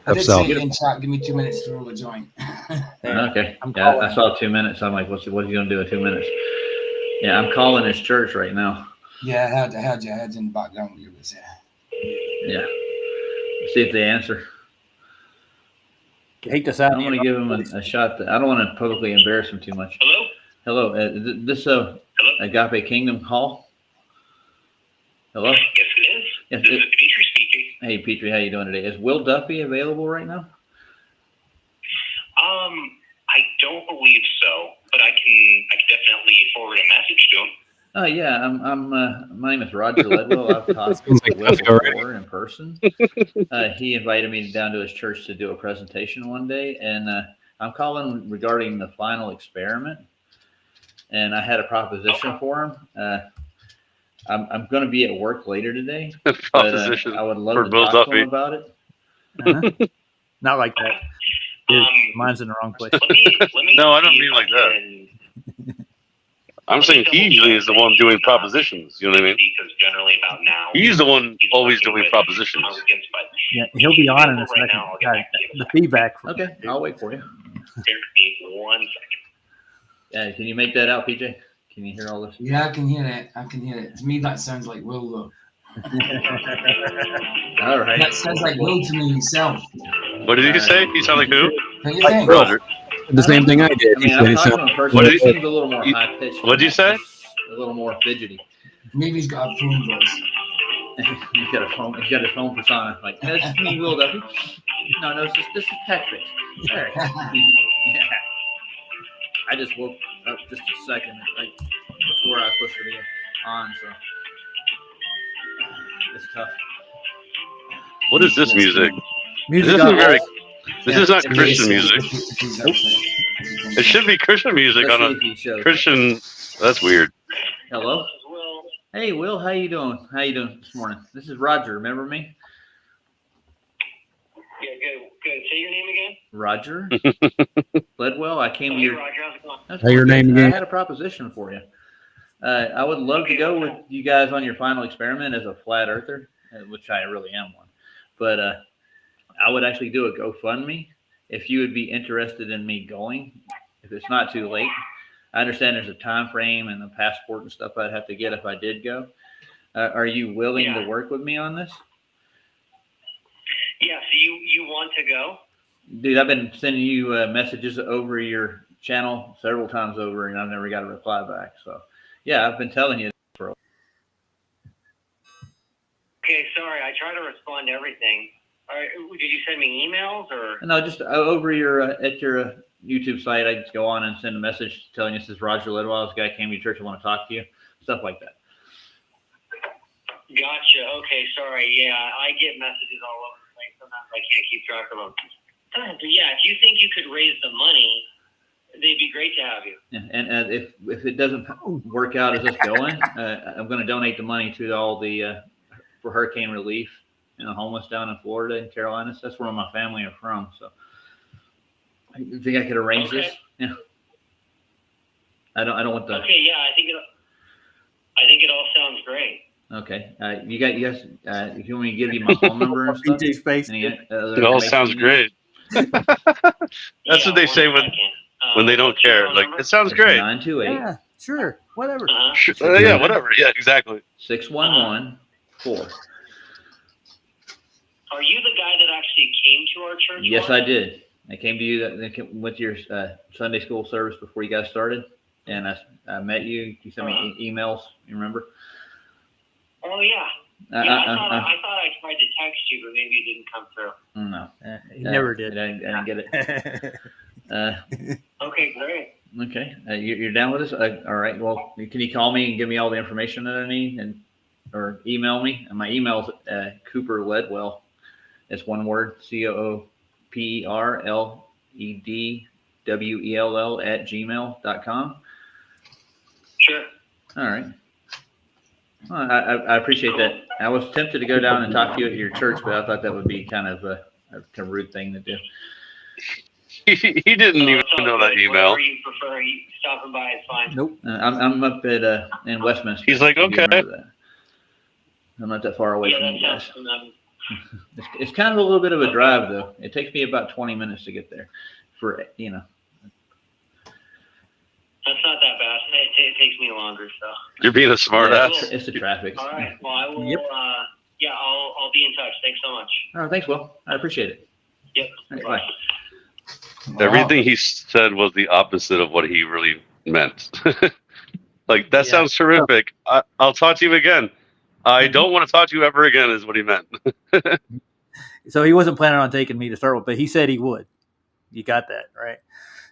I did say in chat, give me 2 minutes to roll a joint.
Okay. Yeah, I saw 2 minutes. I'm like, what's he going to do in 2 minutes? Yeah, I'm calling his church right now.
Yeah, I had your heads in the background when you was there.
Yeah. See if they answer.
Hate this out.
I'm going to give him a shot. I don't want to publicly embarrass him too much. Hello. This Agape Kingdom call. Hello.
Yes, it is.
Yes,
This is Petrie speaking.
Hey, Petrie, how you doing today? Is Will Duffy available right now?
I don't believe so, but I can definitely forward a message to him.
Oh yeah, my name is Roger Ledwell. I've talked with Will before in person. He invited me down to his church to do a presentation one day, and I'm calling regarding the final experiment. And I had a proposition for him. I'm going to be at work later today, but I would love to talk to him about it.
Uh-huh. Not like that. Dude, mine's in the wrong place.
Let me
No, I don't mean like that. I'm saying he usually is the one doing propositions. You know what I mean?
Because generally about now,
He's the one always doing propositions.
Yeah, he'll be on in a second. The feedback.
Okay, I'll wait for you.
Give me 1 second.
Can you make that out, PJ? Can you hear all this?
Yeah, I can hear it. To me, that sounds like Will, though.
All right.
That sounds like Will to me himself.
What did you say? He sounded like who?
Don't you think?
Roger.
The same thing I did.
I mean, I'm talking to him personally.
What did
It seems a little more high pitched.
What'd you say?
A little more fidgety.
Maybe he's got a phone voice.
He's got his phone persona. Like, this is me, Will Duffy. No, this is Patrick. Sorry. Yeah. I just woke up just a second, like before I was supposed to be on, so it's tough.
What is this music?
Music
This isn't very. This is not
it's
Christian music. It should be Christian music
Let's
on
see if he shows
a Christian. That's weird.
Hello.
Will.
Hey, Will. How you doing? How you doing this morning? This is Roger. Remember me?
Yeah, good. Say your name again.
Roger Ledwell. I came to
Hey,
your.
Roger, how's it going?
That's
Your name
I
again?
had a proposition for you. I would love to go with you guys on your final experiment as a flat earther, which I really am one. But I would actually do a GoFundMe if you would be interested in me going. If it's not too late, I understand there's a time frame and the passport and stuff I'd have to get if I did go. Are you willing to work with me on this?
Yeah, so you want to go?
Dude, I've been sending you messages over your channel several times over, and I've never got a reply back. So, yeah, I've been telling you for a
Okay, sorry. I try to respond to everything. All right, did you send me emails or?
No, just over your at your YouTube site. I just go on and send a message telling you this is Roger Ledwell. This guy came to your church. I want to talk to you. Stuff like that.
Gotcha. Okay, sorry. Yeah, I get messages all over the place. Sometimes I can't keep track of them. But yeah, if you think you could raise the money, they'd be great to have you.
Yeah, and if it doesn't work out as us going, I'm going to donate the money to all the for hurricane relief, homeless down in Florida and Carolinas. That's where my family are from. So I think I could arrange this. Yeah. I don't want the.
Okay. Yeah, I think it all sounds great.
Okay. You guys. If you want me to give you my phone number and stuff.
PJ Space.
It all sounds great. That's what they say when they don't care. Like, it sounds great.
928.
Yeah, sure, whatever.
Yeah, whatever. Yeah, exactly.
6114.
Are you the guy that actually came to our church?
Yes, I did. I came to you. Went to your Sunday school service before you guys started. and I met you. You sent me emails. You remember?
Oh yeah. I thought I tried to text you, but maybe it didn't come through.
No,
he never did.
I didn't get it.
Okay, great.
Okay, you're down with us? All right. Well, can you call me and give me all the information that I need, or email me? And my email's Cooper Ledwell. It's one word: CooperLedwell @gmail.com.
Sure.
All right. Well, I appreciate that. I was tempted to go down and talk to you at your church, but I thought that would be kind of a rude thing to do.
He didn't even know that email.
Whatever you prefer, stopping by is fine.
Nope. I'm up at in Westminster.
He's like, okay.
I'm not that far away from you guys. It's kind of a little bit of a drive, though. It takes me about 20 minutes to get there.
That's not that bad. It takes me longer, so.
You're being a smart ass.
It's the traffic.
All right. Well, I will. Yep. I'll be in touch. Thanks so much.
Oh, thanks, Will. I appreciate it.
Yep.
Right, bye.
Everything he said was the opposite of what he really meant. Like, that sounds terrific. I'll talk to you again. I don't want to talk to you ever again is what he meant.
So he wasn't planning on taking me to start with, but he said he would. You got that, right?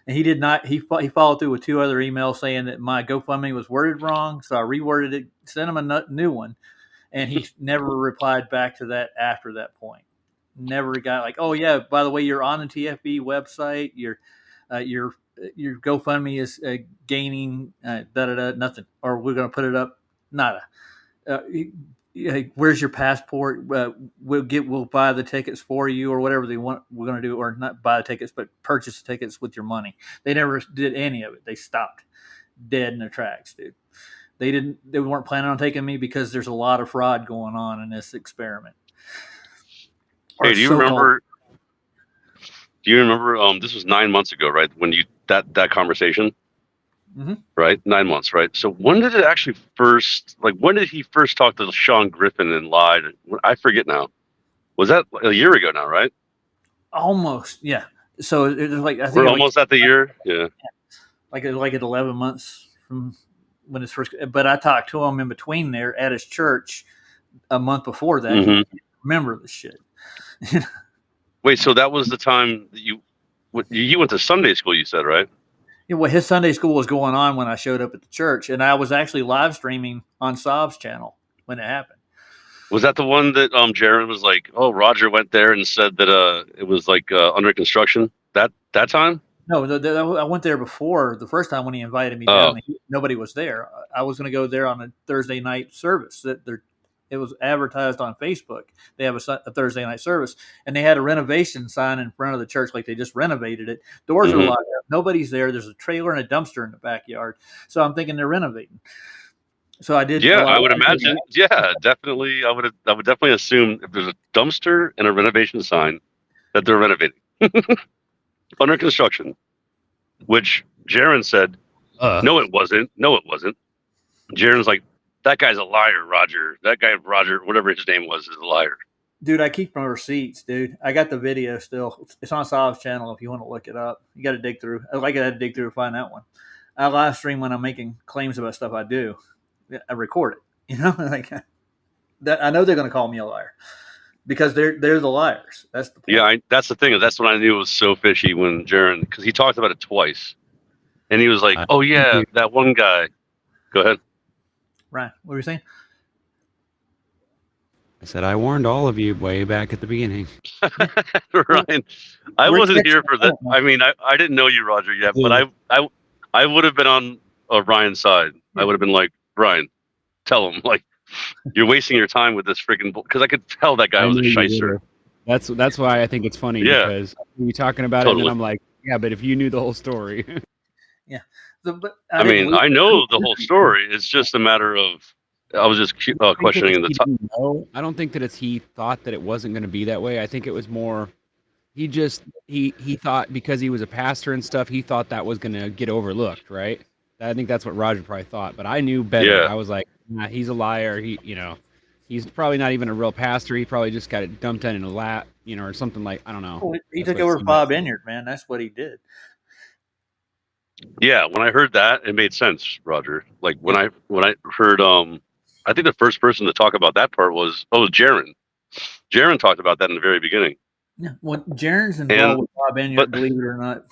And he did not. He followed through with 2 other emails saying that my GoFundMe was worded wrong. So I reworded it, sent him a new one, and he never replied back to that after that point. Never got like, oh yeah, by the way, you're on the TFB website. Your GoFundMe is gaining nothing, or we're going to put it up. Nada. Where's your passport? We'll buy the tickets for you, or whatever they want. We're going to do, or not buy the tickets, but purchase the tickets with your money. They never did any of it. They stopped dead in their tracks, dude. They weren't planning on taking me because there's a lot of fraud going on in this experiment.
Hey, do you remember? This was 9 months ago, right? When that conversation, right? 9 months, right? So when did it actually first? Like, when did he first talk to Sean Griffin and lied? I forget now. Was that a year ago now, right?
Almost, yeah. So it was like I think
we're almost at the year, yeah.
Like at 11 months from when it's first. But I talked to him in between there at his church a month before that.
Mm-hmm.
Remember this shit.
Wait, so that was the time that you went to Sunday school, you said, right?
Yeah, well, his Sunday school was going on when I showed up at the church, and I was actually live streaming on Sob's channel when it happened.
Was that the one that Jaron was like, oh, Roger went there and said that it was like under construction that time?
No, I went there before the first time when he invited me down. Nobody was there. I was going to go there on a Thursday night service. It was advertised on Facebook. They have a Thursday night service, and they had a renovation sign in front of the church, like they just renovated it. Doors are locked up. Nobody's there. There's a trailer and a dumpster in the backyard. So I'm thinking they're renovating. So I did.
Yeah, I would imagine. Yeah, definitely. I would definitely assume if there's a dumpster and a renovation sign that they're renovating under construction. Which Jaron said, no, it wasn't. No, it wasn't. Jaron's like, that guy's a liar, Roger. That guy, Roger, whatever his name was, is a liar.
Dude, I keep my receipts, dude. I got the video still. It's on Sob's channel if you want to look it up. You got to dig through. I got to dig through to find that one. I live stream when I'm making claims about stuff I do. I record it. Like that. I know they're going to call me a liar because they're the liars. That's the point.
Yeah, that's the thing. That's when I knew it was so fishy when Jaron, because he talked about it twice, and he was like, "Oh yeah, that one guy." Go ahead.
Ryan, what were you saying?
I said I warned all of you way back at the beginning.
Ryan, I wasn't here for that. I mean, I didn't know you, Roger, yet, but I would have been on Ryan's side. I would have been like, Ryan, tell him, like, you're wasting your time with this freaking because I could tell that guy was a shyster.
That's why I think it's funny because we're talking about it, and I'm like, yeah, but if you knew the whole story.
Yeah.
I mean, I know the whole story. It's just a matter of I was just questioning the time.
I don't think that he thought that it wasn't going to be that way. I think it was more he thought because he was a pastor and stuff, he thought that was going to get overlooked, right? I think that's what Roger probably thought, but I knew better. Yeah. I was like, nah, he's a liar. He's probably not even a real pastor. He probably just got it dumped in a lap, or something like, I don't know.
Well, he took over Bob Enyart, man. That's what he did.
Yeah, when I heard that, it made sense, Roger. Like when I heard, I think the first person to talk about that part was Jaron. Jaron talked about that in the very beginning,
Yeah, well, Jaron's
and
involved with Bob
but
Enyart, believe it or not.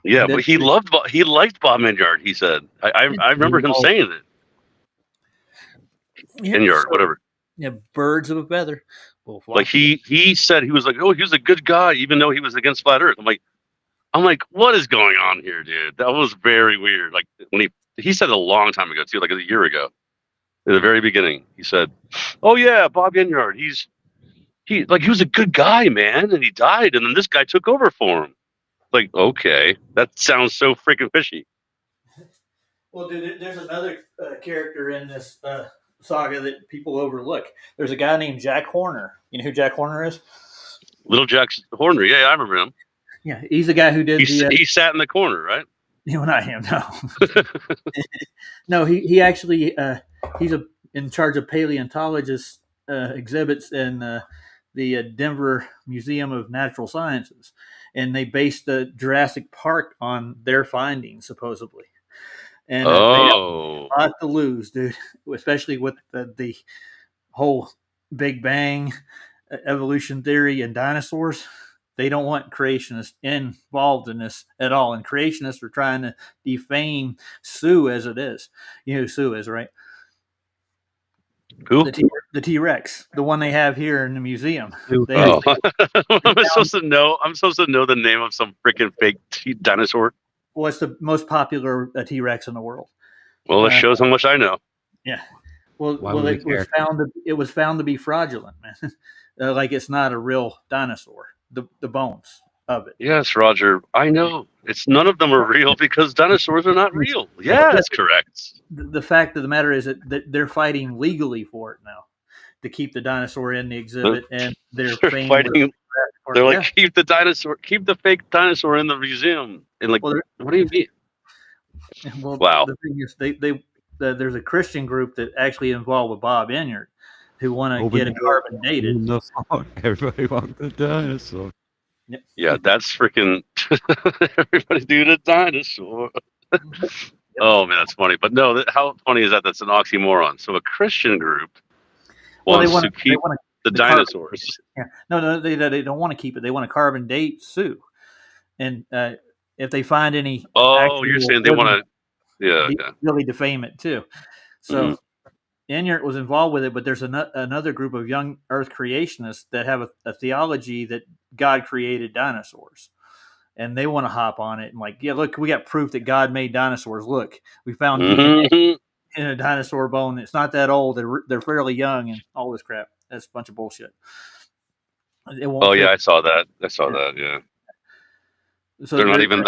yeah,
That-
but he liked Bob Minyard. He said, I remember him saying it.
Yep,
Minyard,
so,
whatever.
yeah, birds of a feather will
Like
flock together.
he said he was like, oh, he was a good guy, even though he was against flat Earth. I'm like, what is going on here, dude? That was very weird. Like when he said it a long time ago too, like a year ago, in the very beginning, he said, "Oh yeah, Bob Enyard. He was a good guy, man, and he died, and then this guy took over for him." Like, okay, that sounds so freaking fishy.
Well, dude, there's another character in this saga that people overlook. There's a guy named Jack Horner. You know who Jack Horner is?
Little Jack Horner, yeah, I remember him.
Yeah, he's the guy who did
He sat in the corner, right?
You and I am no. No, he actually he's in charge of paleontologist exhibits in the Denver Museum of Natural Sciences, and they based the Jurassic Park on their findings supposedly. And they have
Oh,
a lot to lose, dude, especially with the whole Big Bang evolution theory and dinosaurs. They don't want creationists involved in this at all. And creationists are trying to defame Sue as it is. You know who Sue is, right?
who?
The T Rex, the one they have here in the museum. They
Oh,
actually,
I'm supposed to know. I'm supposed to know the name of some freaking fake dinosaur.
well, it's the most popular T Rex in the world.
Well, that shows how much I know.
Yeah. Well,
Why would we care?
it was found to be fraudulent, man. Like it's not a real dinosaur. The bones of it.
Yes, Roger. I know. It's none of them are real because dinosaurs are not real. Yeah, that's correct.
The fact of the matter is that they're fighting legally for it now to keep the dinosaur in the exhibit, and they're
fighting. They're like, keep the fake dinosaur in the museum. And like,
well,
what do you mean?
well,
Wow.
the thing is, there's a Christian group that actually involved with Bob Enyart who want to get it carbon dated.
Everybody wants the dinosaur.
Yeah, that's freaking. Everybody do the dinosaur. Oh man, that's funny. But no, how funny is that? That's an oxymoron. So a Christian group wants to keep the dinosaurs.
No, they don't want to keep it. They want to carbon date Sue, and if they find any,
You're saying they want to,
really defame it too. So Enyart was involved with it, but there's another group of young Earth creationists that have a theology that God created dinosaurs. And they want to hop on it and like, yeah, look, we got proof that God made dinosaurs. Look, we found DNA in a dinosaur bone. It's not that old. They're fairly young and all this crap. That's a bunch of bullshit.
I saw that. Yeah. So they're not even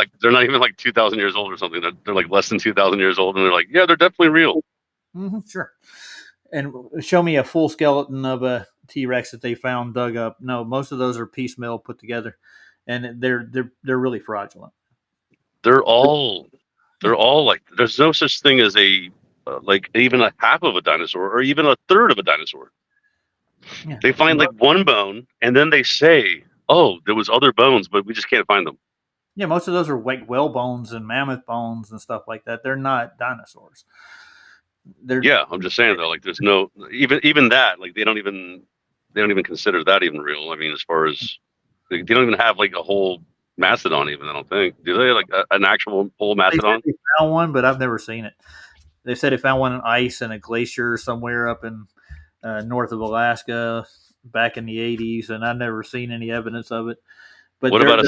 like 2,000 years old or something. They're like less than 2,000 years old, and they're like, yeah, they're definitely real.
Sure. And show me a full skeleton of a T-Rex that they found dug up. No, most of those are piecemeal put together, and they're really fraudulent.
They're all like, there's no such thing as a like even a half of a dinosaur or even a third of a dinosaur. Yeah. They find like one bone, and then they say, "Oh, there was other bones, but we just can't find them."
Yeah, most of those are like whale bones and mammoth bones and stuff like that. They're not dinosaurs.
I'm just saying though, like there's no even that, like they don't even consider that even real. I mean, as far as they don't even have like a whole mastodon, even I don't think. Do they like an actual whole mastodon?
They found one, but I've never seen it. They said they found one in ice in a glacier somewhere up in north of Alaska back in the 80s, and I've never seen any evidence of it. But
what about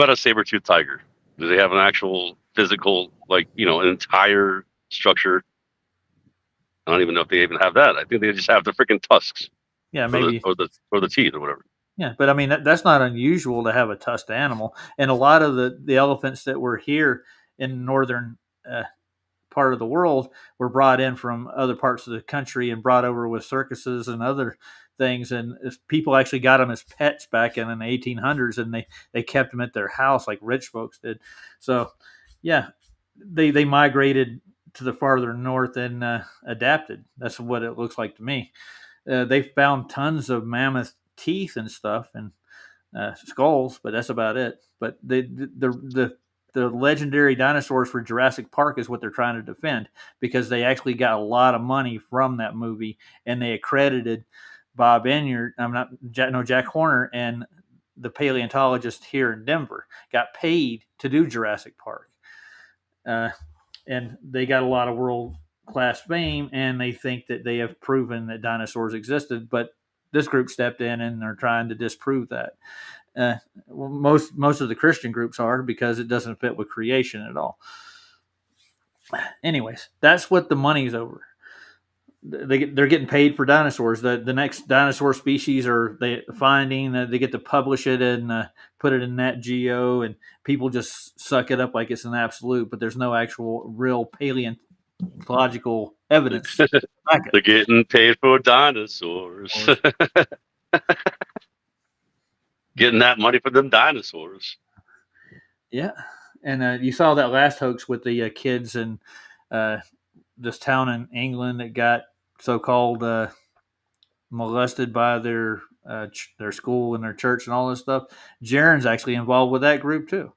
a saber-toothed tiger? Do they have an actual physical, like, an entire structure? I don't even know if they even have that. I think they just have the freaking tusks.
Yeah, maybe
or the teeth or whatever.
Yeah, but I mean that's not unusual to have a tusked animal, and a lot of the elephants that were here in northern part of the world were brought in from other parts of the country and brought over with circuses and other things, and people actually got them as pets back in the 1800s, and they kept them at their house like rich folks did. So, yeah, they migrated to the farther north and adapted. That's what it looks like to me. They found tons of mammoth teeth and stuff and skulls, but that's about it. But the the legendary dinosaurs for Jurassic Park is what they're trying to defend, because they actually got a lot of money from that movie, and they accredited Bob Enyart, Jack Horner, and the paleontologist here in Denver got paid to do Jurassic Park. And they got a lot of world class fame, and they think that they have proven that dinosaurs existed. But this group stepped in and are trying to disprove that. Most of the Christian groups are, because it doesn't fit with creation at all. Anyways, that's what the money's over. They're getting paid for dinosaurs. The next dinosaur species are they finding that they get to publish it and put it in Nat Geo, and people just suck it up like it's an absolute, but there's no actual real paleontological evidence.
They're getting paid for dinosaurs. Getting that money for them dinosaurs.
Yeah, and you saw that last hoax with the kids in this town in England that got so-called molested by their school and their church and all this stuff. Jaron's actually involved with that group too.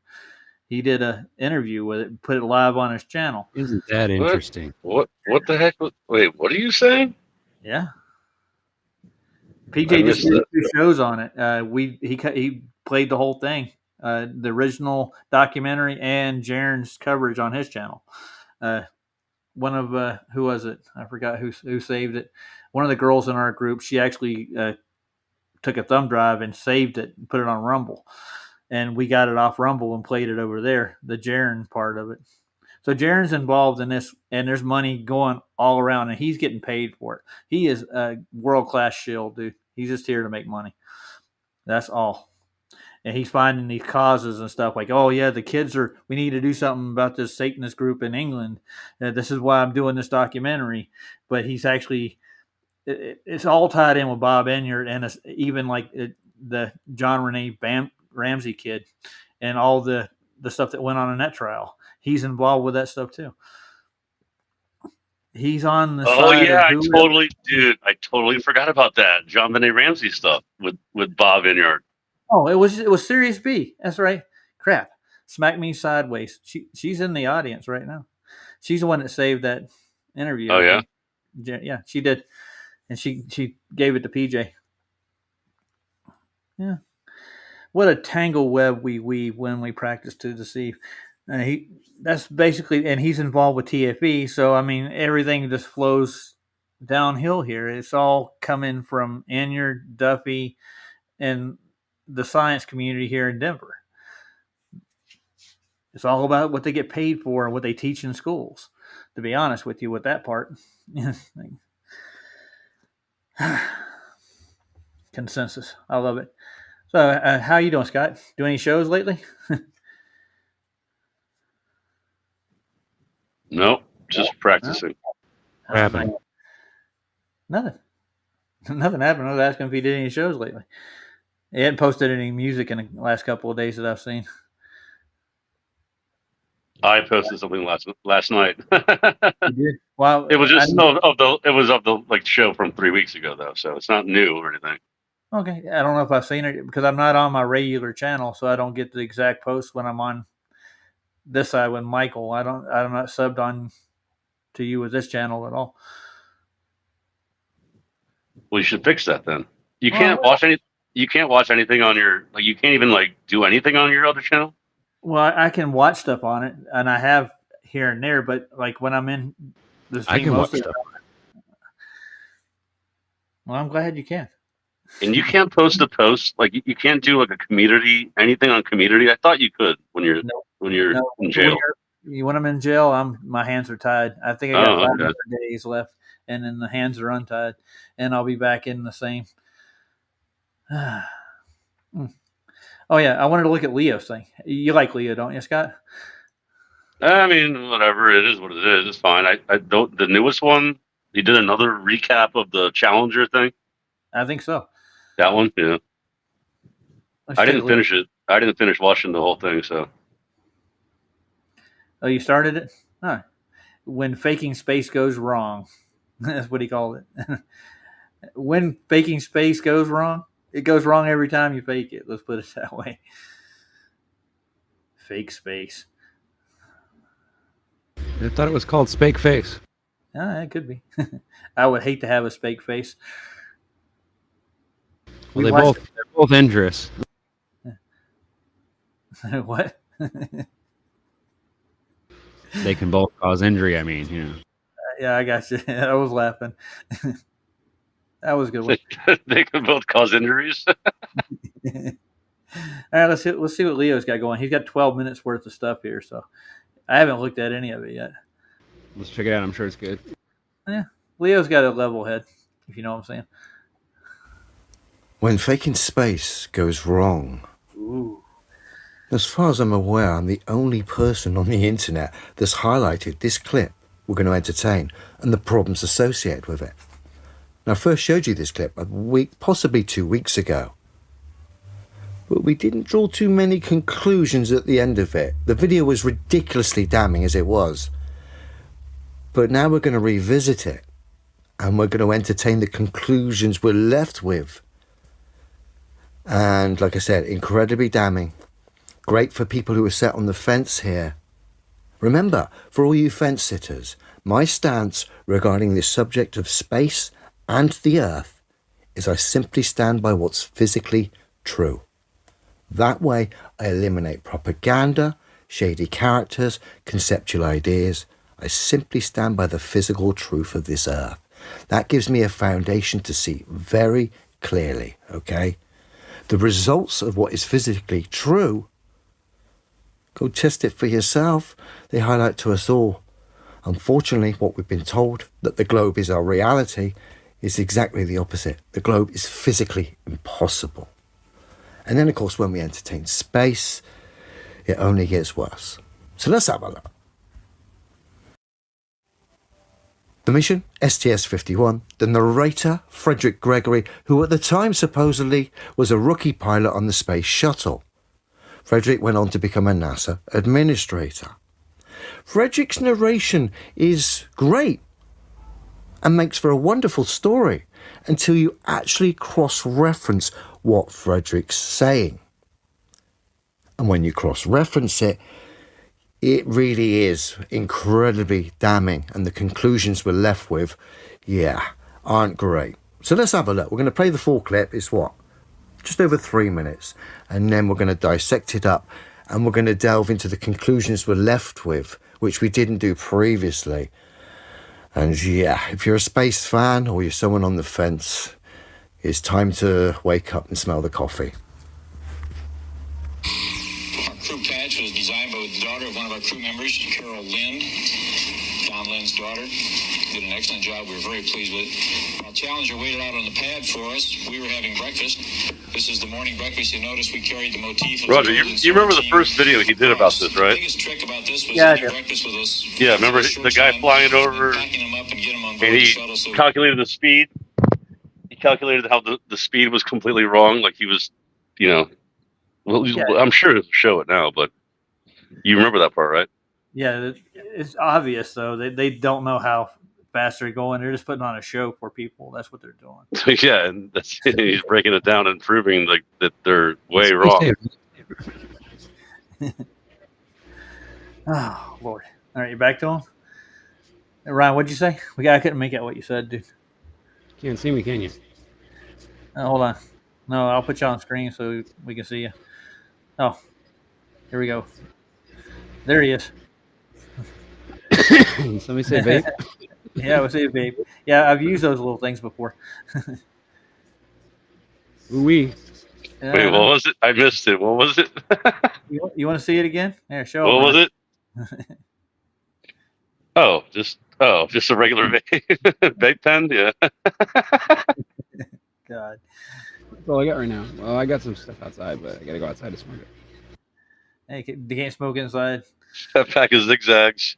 He did an interview with it and put it live on his channel.
Isn't that interesting?
What the heck? Wait, what are you saying?
Yeah. PJ just did 2 shows on it. He played the whole thing, the original documentary and Jaron's coverage on his channel. One of who was it? I forgot who saved it. One of the girls in our group, she actually took a thumb drive and saved it and put it on Rumble, and we got it off Rumble and played it over there, the Jaron part of it. So Jaron's involved in this, and there's money going all around, and he's getting paid for it. He is a world-class shill, dude. He's just here to make money. That's all. And he's finding these causes and stuff like, oh, yeah, we need to do something about this Satanist group in England. This is why I'm doing this documentary. But he's actually, it's all tied in with Bob Enyart, and it's even like the John Rene Ramsey kid and all the stuff that went on in that trial. He's involved with that stuff too. He's on the side. Oh yeah,
I totally forgot about that John Benet Ramsey stuff with Bob Enyart.
Oh, it was Series B. That's right. Crap, smack me sideways. She's in the audience right now. She's the one that saved that interview.
Oh yeah,
yeah, she did, and she gave it to PJ. Yeah, what a tangle web we weave when we practice to deceive. That's basically, and he's involved with TFE, so I mean everything just flows downhill here. It's all coming from Enyart, Duffy, and the science community here in Denver. It's all about what they get paid for and what they teach in schools. To be honest with you, with that part, consensus. I love it. So, how you doing, Scott? Do any shows lately?
Nope, just practicing.
What happened?
Nothing. Nothing happened. I was asking if he did any shows lately. He hadn't posted any music in the last couple of days that I've seen.
I posted something last night.
You did? Well,
it was just of the like show from 3 weeks ago though, so it's not new or anything.
Okay, I don't know if I've seen it because I'm not on my regular channel, so I don't get the exact post when I'm on this side with Michael. I'm not subbed on to you with this channel at all.
Well, you should fix that then. You can't watch any. You can't watch anything on your You can't even do anything on your other channel.
Well, I can watch stuff on it, and I have here and there. But when I'm in this,
I can watch stuff.
Well, I'm glad you can.
And you can't post a post you can't do a community anything on community. I thought you could when you're in jail.
When I'm in jail, my hands are tied. I think I got 5 days left, and then the hands are untied, and I'll be back in the same. Oh yeah, I wanted to look at Leo's thing. You like Leo, don't you, Scott?
I mean, whatever, it is what it is. It's fine. I don't. The newest one, he did another recap of the Challenger thing.
I think so.
That one, yeah. I didn't finish it. I didn't finish watching the whole thing. So.
Oh, you started it? Huh. When faking space goes wrong, that's what he called it. When faking space goes wrong. It goes wrong every time you fake it. Let's put it that way. Fake space.
I thought it was called Spake Face.
It could be. I would hate to have a fake face.
Well, they're both injurious.
What?
They can both cause injury. I mean,
Yeah, I got you. I was laughing. That was a good one.
They can both cause injuries.
All right, let's see what Leo's got going. He's got 12 minutes worth of stuff here, so I haven't looked at any of it yet.
Let's check it out. I'm sure it's good.
Yeah, Leo's got a level head, if you know what I'm saying.
When faking space goes wrong.
Ooh.
As far as I'm aware, I'm the only person on the internet that's highlighted this clip we're going to entertain and the problems associated with it. Now, I first showed you this clip a week, possibly 2 weeks ago. But we didn't draw too many conclusions at the end of it. The video was ridiculously damning as it was. But now we're going to revisit it. And we're going to entertain the conclusions we're left with. And like I said, incredibly damning. Great for people who are set on the fence here. Remember, for all you fence sitters, my stance regarding this subject of space and the Earth is I simply stand by what's physically true. That way, I eliminate propaganda, shady characters, conceptual ideas. I simply stand by the physical truth of this Earth. That gives me a foundation to see very clearly, okay? The results of what is physically true, go test it for yourself. They highlight to us all. Unfortunately, what we've been told, that the globe is our reality, is exactly the opposite. The globe is physically impossible. And then, of course, when we entertain space, it only gets worse. So let's have a look. The mission, STS-51, the narrator, Frederick Gregory, who at the time supposedly was a rookie pilot on the space shuttle. Frederick went on to become a NASA administrator. Frederick's narration is great and makes for a wonderful story until you actually cross-reference what Frederick's saying. And when you cross-reference it, it really is incredibly damning, and the conclusions we're left with, aren't great. So let's have a look. We're going to play the full clip. It's what? Just over 3 minutes. And then we're going to dissect it up, and we're going to delve into the conclusions we're left with, which we didn't do previously. And if you're a space fan or you're someone on the fence, it's time to wake up and smell the coffee.
Our crew patch was designed by the daughter of one of our crew members, Carol Lynn, Don Lynn's daughter. Did an excellent job. We were very pleased with it. While Challenger waited out on the pad for us, we were having breakfast. This is the morning breakfast. You notice we carried the motif.
Roger, you remember the first video he did about this, right?
The biggest trick about this was breakfast with us.
Yeah, remember the guy flying over, and he calculated the speed. He calculated how the speed was completely wrong. Like he was, I'm sure he'll show it now, but you remember that part, right?
Yeah, it's obvious, though. They don't know how fast they're going. They're just putting on a show for people. That's what they're doing.
Yeah, and he's breaking it down and proving that they're way wrong.
Oh, Lord. All right, you back to him? Hey, Ryan, what'd you say? I couldn't make out what you said, dude.
Can't see me, can you?
Hold on. No, I'll put you on screen so we can see you. Oh, here we go. There he is.
Somebody say vape?
Yeah, we'll say vape. Yeah, I've used those little things before.
Wait,
what was it? I missed it. What was it?
You want to see it again? There, show
What was
it?
Just a regular vape pen? Yeah.
God.
That's all I got right now. Well, I got some stuff outside, but I got to go outside to smoke it.
Hey, they can't smoke inside.
That pack of zigzags.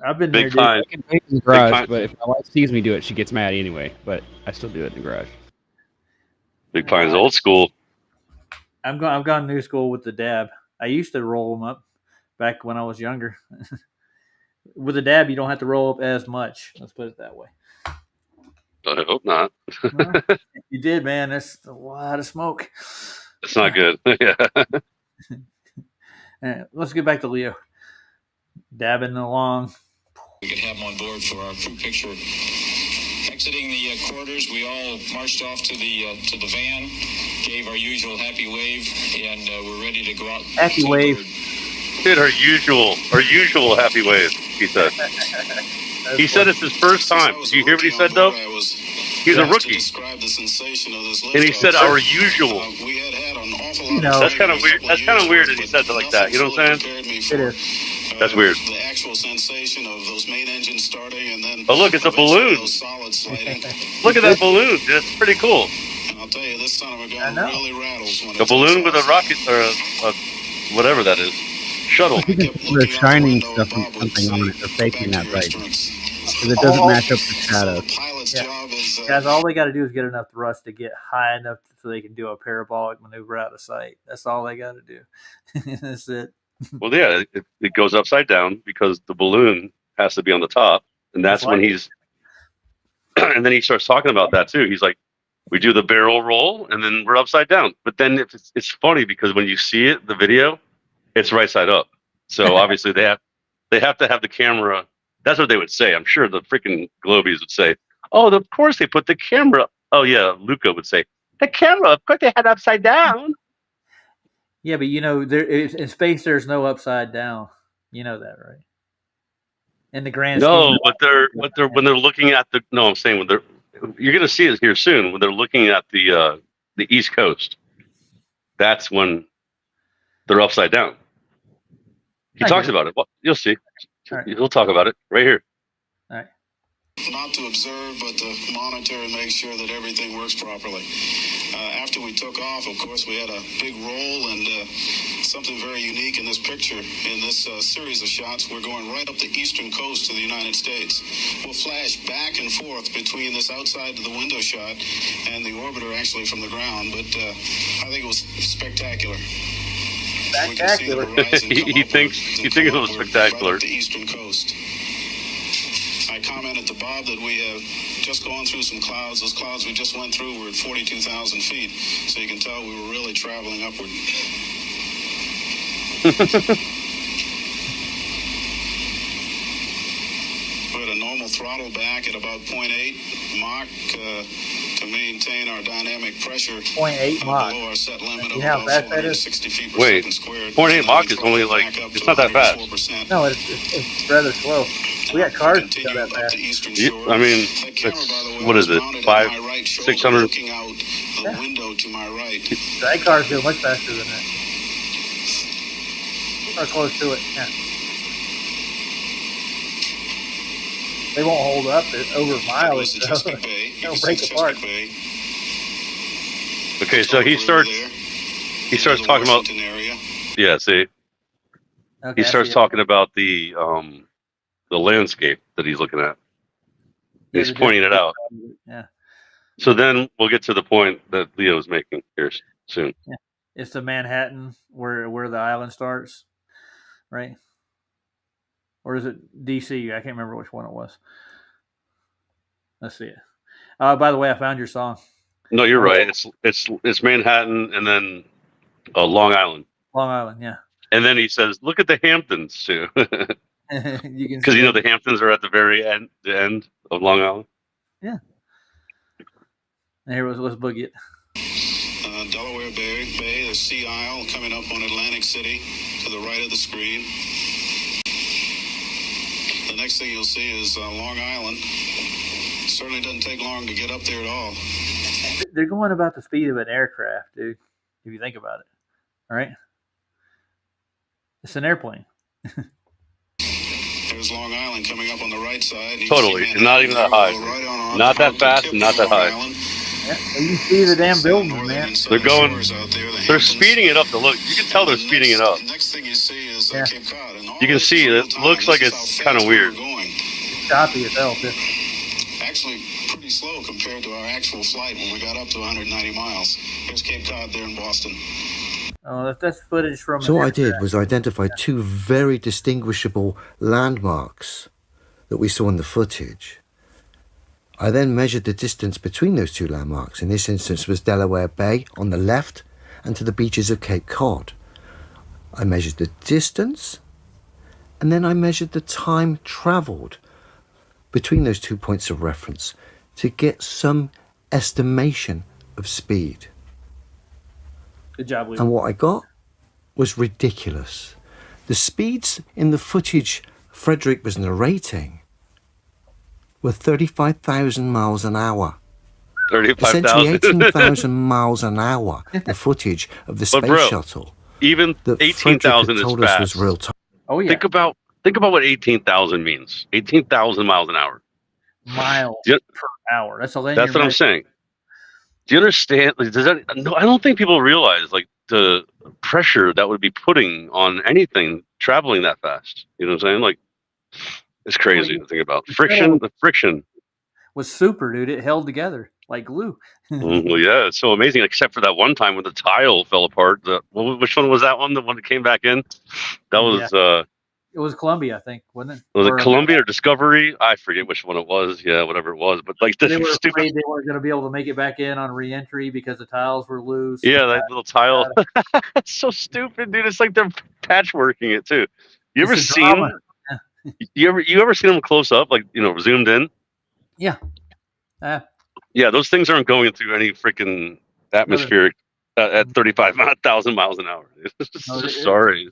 I've been
Big
there,
pine.
I can vape in the garage, but if my wife sees me do it, she gets mad anyway. But I still do it in the garage.
Big Pine's old school.
I've gone new school with the dab. I used to roll them up back when I was younger. With a dab, you don't have to roll up as much. Let's put it that way.
I hope not.
Well, if you did, man, that's a lot of smoke.
It's not good. Yeah.
All right, let's get back to Leo. dabbing along.
We could have him on board for our crew picture. Exiting the quarters, we all marched off to the van, gave our usual happy wave, and we're ready to go out.
Happy wave.
Did our usual happy wave, he said. He said it's his first time. Did you hear what he said, though? He's a rookie. And he said our usual. That's kind of weird. That's kind of weird that he said it like that. You know what I'm saying?
It is.
That's weird.
The actual sensation of those main engines starting, and then
oh, look, it's a balloon. Look at that balloon. That's pretty cool.
And I'll tell you, this son of a gun really rattles when
a balloon with a rocket or a whatever that is. Shuttle.
They're shining stuff and something on it. They're faking that right. Because it doesn't match up with shadows.
Yeah. Guys, all they got to do is get enough thrust to get high enough so they can do a parabolic maneuver out of sight. That's all they got to do. That's it.
Well, yeah, it goes upside down because the balloon has to be on the top. And that's when he's... and then he starts talking about that, too. He's like, we do the barrel roll, and then we're upside down. But then it's funny because when you see it, the video... it's right side up. So obviously they have to have the camera. That's what they would say. I'm sure the freaking Globies would say, oh, of course they put the camera. Oh, yeah. Luca would say, the camera, of course they had upside down.
Yeah, but there in space, there's no upside down. You know that, right? In the grand scheme.
No, when they're looking at I'm saying you're going to see it here soon when they're looking at the East Coast. That's when they're upside down. He talks about it. Well, you'll see.
Right.
He'll talk about it right here.
All right.
Not to observe, but to monitor and make sure that everything works properly. After we took off, of course, we had a big roll and something very unique in this picture. In this series of shots, we're going right up the eastern coast of the United States. We'll flash back and forth between this outside to the window shot and the orbiter actually from the ground, but I think it was spectacular.
Spectacular.
he thinks it was spectacular.
Right the eastern coast. I commented to Bob that we have just gone through some clouds. Those clouds we just went through were at 42,000 feet, so you can tell we were really traveling upward. We had a normal throttle back at about 0.8 Mach to maintain our dynamic pressure
0.8 Mach.
below our set limit of
how
about
fast that is?
460 feet per
Wait,
second squared.
0.8 Mach is only like, it's not that fast.
No, it's rather slow. We got cars that go that fast.
I mean, what is it? 600?
Looking out the window to my right.
Drag cars go much faster than that. Or close to it. Yeah. They won't hold up over mileage. They'll break apart.
Okay, so he starts talking about. Yeah, see,
Okay,
he starts talking about the landscape that he's looking at.
Yeah,
he's pointing it out.
Yeah.
So then we'll get to the point that Leo's making here soon.
Yeah. It's the Manhattan where the island starts, right? Or is it DC? I can't remember which one it was. Let's see it. By the way, I found your song.
No, you're right. It's Manhattan and then Long Island.
Long Island, yeah.
And then he says, "Look at the Hamptons too," because the Hamptons are at the very end of Long Island.
Yeah. And here let's boogie it.
Delaware Bay, the Sea Isle coming up on Atlantic City to the right of the screen. The next thing you'll see is Long Island. Certainly doesn't take long to get up there at all.
They're going about the speed of an aircraft, dude, if you think about it. All right? It's an airplane.
There's Long Island coming up on the right side.
Totally. Not even that high. Not that fast and not that high.
Yeah, you can see the damn building, man.
They're speeding it up to look. You can tell they're speeding it up.
Next thing you see is Cape Cod.
You can see it looks like it's kind of weird.
It's choppy as hell, too.
Actually, pretty slow compared to our actual flight when we got up to 190 miles. Here's Cape Cod there in Boston.
Oh, that's footage from.
So what I did was identify two very distinguishable landmarks that we saw in the footage. I then measured the distance between those two landmarks. In this instance was Delaware Bay on the left and to the beaches of Cape Cod. I measured the distance And then I measured the time travelled between those 2 points of reference to get some estimation of speed.
Good job, Leo.
And what I got was ridiculous. The speeds in the footage Frederick was narrating were 35,000 miles an hour.
35,000.
Essentially 18,000 miles an hour, the footage of the space shuttle.
Even
that
18,000 is
told
fast.
us was real time.
Oh, yeah.
Think about what 18,000 means. 18,000 miles an hour.
Miles per hour. That's a linear
That's what I'm saying. Do you understand? No, I don't think people realize like the pressure that would be putting on anything traveling that fast. You know what I'm saying? Like, it's crazy to think about. The friction
was super, dude. It held together like glue.
Well, yeah, it's so amazing. Except for that one time when the tile fell apart. Which one was that one? The one that came back in? That was
it was Columbia, I think, wasn't it?
Was it Columbia or Discovery? I forget which one it was. Yeah, whatever it was. But like
they were afraid they weren't going to be able to make it back in on re-entry because the tiles were loose.
Yeah, that little tile. It's so stupid, dude. It's like they're patchworking it too. You ever seen? You ever seen them close up, like zoomed in?
Yeah.
Yeah, those things aren't going through any freaking atmospheric at 35,000 miles an hour. Sorry.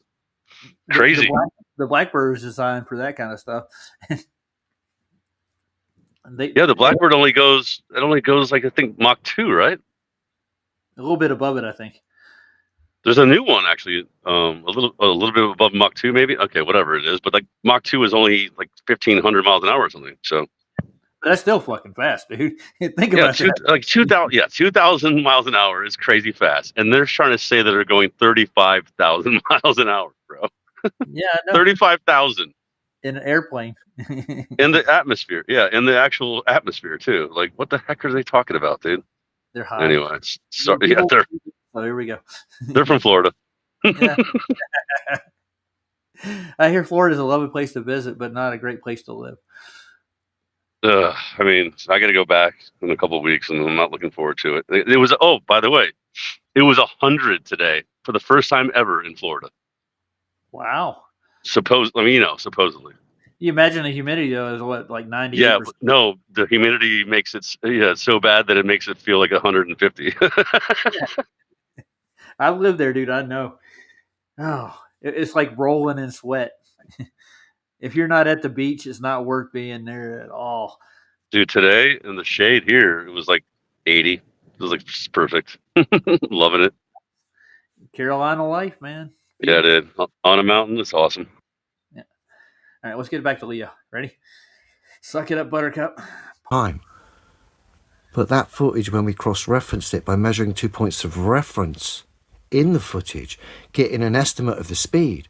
Crazy.
The Blackbird is designed for that kind of stuff.
The Blackbird only goes like I think Mach 2, right?
A little bit above it, I think.
There's a new one actually, a little bit above Mach 2 maybe. Okay, whatever it is, but like Mach 2 is only like 1,500 miles an hour or something. So
that's still fucking fast, dude. Think about that.
Like 2,000. Yeah, 2,000 miles an hour is crazy fast, and they're trying to say that they're going 35,000 miles an hour, bro.
Yeah,
35,000
in an airplane.
In the atmosphere, in the actual atmosphere too. Like, what the heck are they talking about, dude?
They're high.
Anyway, sorry. Yeah,
oh, here we go.
They're from Florida.
Yeah. I hear Florida's a lovely place to visit, but not a great place to live.
I mean, I got to go back in a couple of weeks, and I'm not looking forward to it. It was. Oh, by the way, it was 100 today for the first time ever in Florida.
Wow.
Supposedly.
You imagine the humidity though is what, like 90?
Yeah, no, the humidity makes it so bad that it makes it feel like 150.
I've lived there, dude. I know. Oh, it's like rolling in sweat. If you're not at the beach, it's not worth being there at all.
Dude, today in the shade here, it was like 80. It was like perfect. Loving it.
Carolina life, man.
Yeah, dude. On a mountain, it's awesome.
Yeah. All right, let's get back to Leo. Ready? Suck it up, Buttercup.
Time. But that footage, when we cross-referenced it by measuring 2 points of reference in the footage, getting an estimate of the speed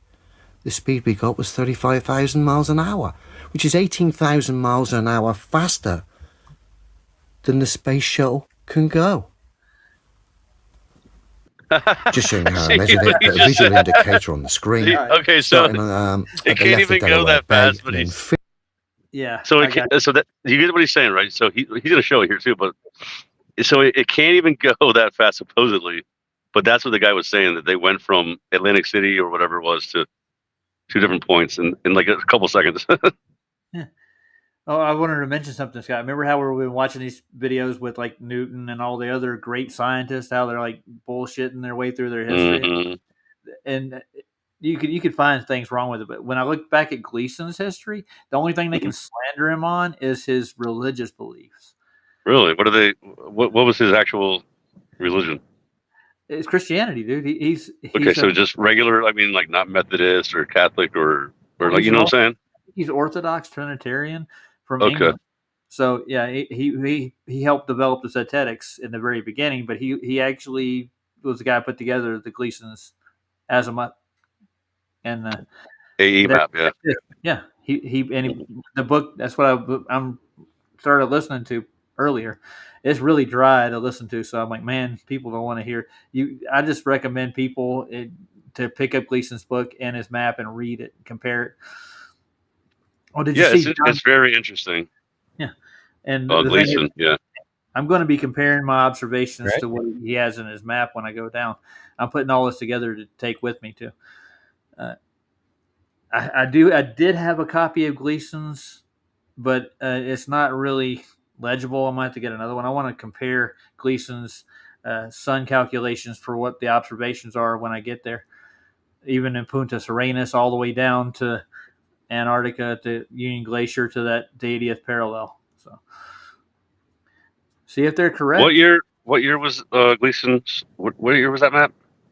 we got was 35,000 miles an hour, which is 18,000 miles an hour faster than the space shuttle can go. Just showing how I measured it, but a visual indicator on the screen.
Okay, so it can't even go that fast, but
yeah.
So that you get what he's saying, right? So he's going to show it here too, but so it can't even go that fast supposedly, but that's what the guy was saying, that they went from Atlantic City or whatever it was to 2 different points in like a couple seconds.
Yeah. Oh, I wanted to mention something, Scott. Remember how we've been watching these videos with like Newton and all the other great scientists, how they're like bullshitting their way through their history, and you could find things wrong with it. But when I look back at Gleason's history, the only thing they can slander him on is his religious beliefs.
Really? What are they? What was his actual religion?
It's Christianity, dude. He's
okay. So just regular. I mean, like not Methodist or Catholic or like, you know what I'm saying?
He's Orthodox Trinitarian from England. So yeah, he helped develop the Zetetics in the very beginning, but he actually was the guy who put together the Gleason's azimuth and the
AE map.
Yeah. The book. That's what I'm started listening to earlier. It's really dry to listen to, so I'm like, man, people don't want to hear you. I just recommend people to pick up Gleason's book and his map and read it, and compare it. Oh, did you see?
It's very interesting.
Yeah, and
Gleason.
I'm going to be comparing my observations to what he has in his map when I go down. I'm putting all this together to take with me too. I did have a copy of Gleason's, but it's not really legible. I might have to get another one. I want to compare Gleason's sun calculations for what the observations are when I get there, even in Punta Serenas, all the way down to Antarctica, to Union Glacier, to that 80th parallel. So, see if they're correct.
What year? What year was Gleason's? What year was that map?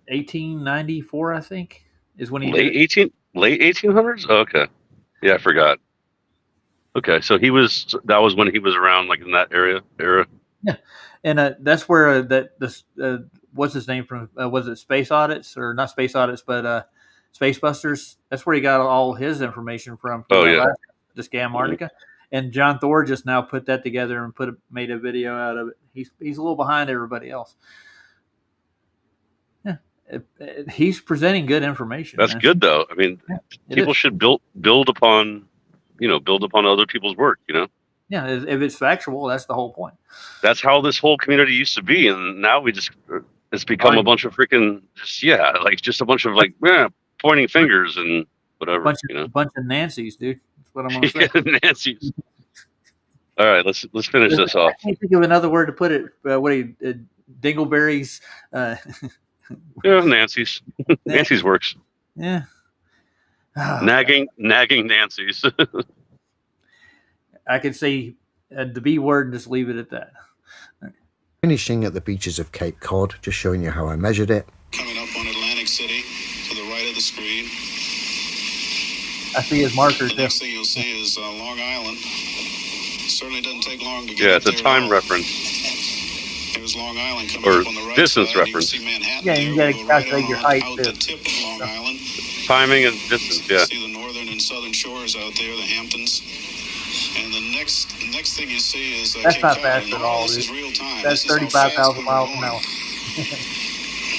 1894, I think, is when he
late
did it.
late 1800s. Oh, okay, yeah, I forgot. Okay, so that was when he was around, like in that era.
Yeah, and that's where what's his name from? Was it Space Audits, or not Space Audits, but Space Busters? That's where he got all his information from.
Oh yeah,
to scam Antarctica. And John Thor just now put that together and made a video out of it. He's a little behind everybody else. Yeah, he's presenting good information.
That's good though. I mean, people should build upon other people's work.
Yeah, if it's factual, that's the whole point.
That's how this whole community used to be, and now it's become a bunch of freaking just a bunch of pointing fingers and whatever.
Bunch of Nancys, dude. That's what I'm gonna say.
Nancys. All right, let's finish this off.
I can't think of another word to put it. Dingleberries.
Yeah, Nancy's. Nancy's works.
Yeah. Oh,
nagging Nancy's.
I could say the B word and just leave it at that.
Finishing at the beaches of Cape Cod, just showing you how I measured it.
Coming up on Atlantic City to the right of the screen.
I see his marker.
The next thing you'll see is Long Island. Certainly doesn't take long to get
Yeah, it's a time reference.
There's Long Island coming
or
up on the right
distance
side.
reference.
You can see Manhattan.
Yeah, you got to calculate your height
out
too.
the tip of Long Island.
Timing and distance. Yeah.
See the northern and southern shores out there, the Hamptons. And the next thing you see is
that's
Cape
not
Cod.
fast at all.
This is real time.
That's
This is how fast
35,000
we were
miles
going.
an hour.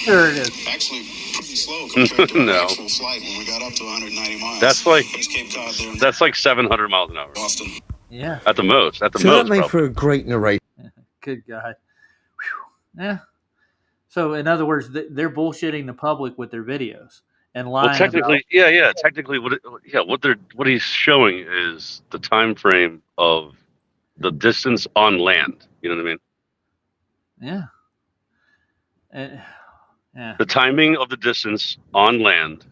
Sure it is.
Actually, pretty slow compared to
No.
our actual flight when we got up to 190 miles.
That's like
There's Cape Cod there.
that's like 700 miles an hour.
Boston.
Yeah.
At the most. At the
So
most.
that made
Probably.
for a great narration.
Good God. Whew. Yeah. So in other words, they're bullshitting the public with their videos and lying.
Well, technically, technically, what he's showing is the time frame of the distance on land. You know what I mean?
Yeah. Yeah.
The timing of the distance on land,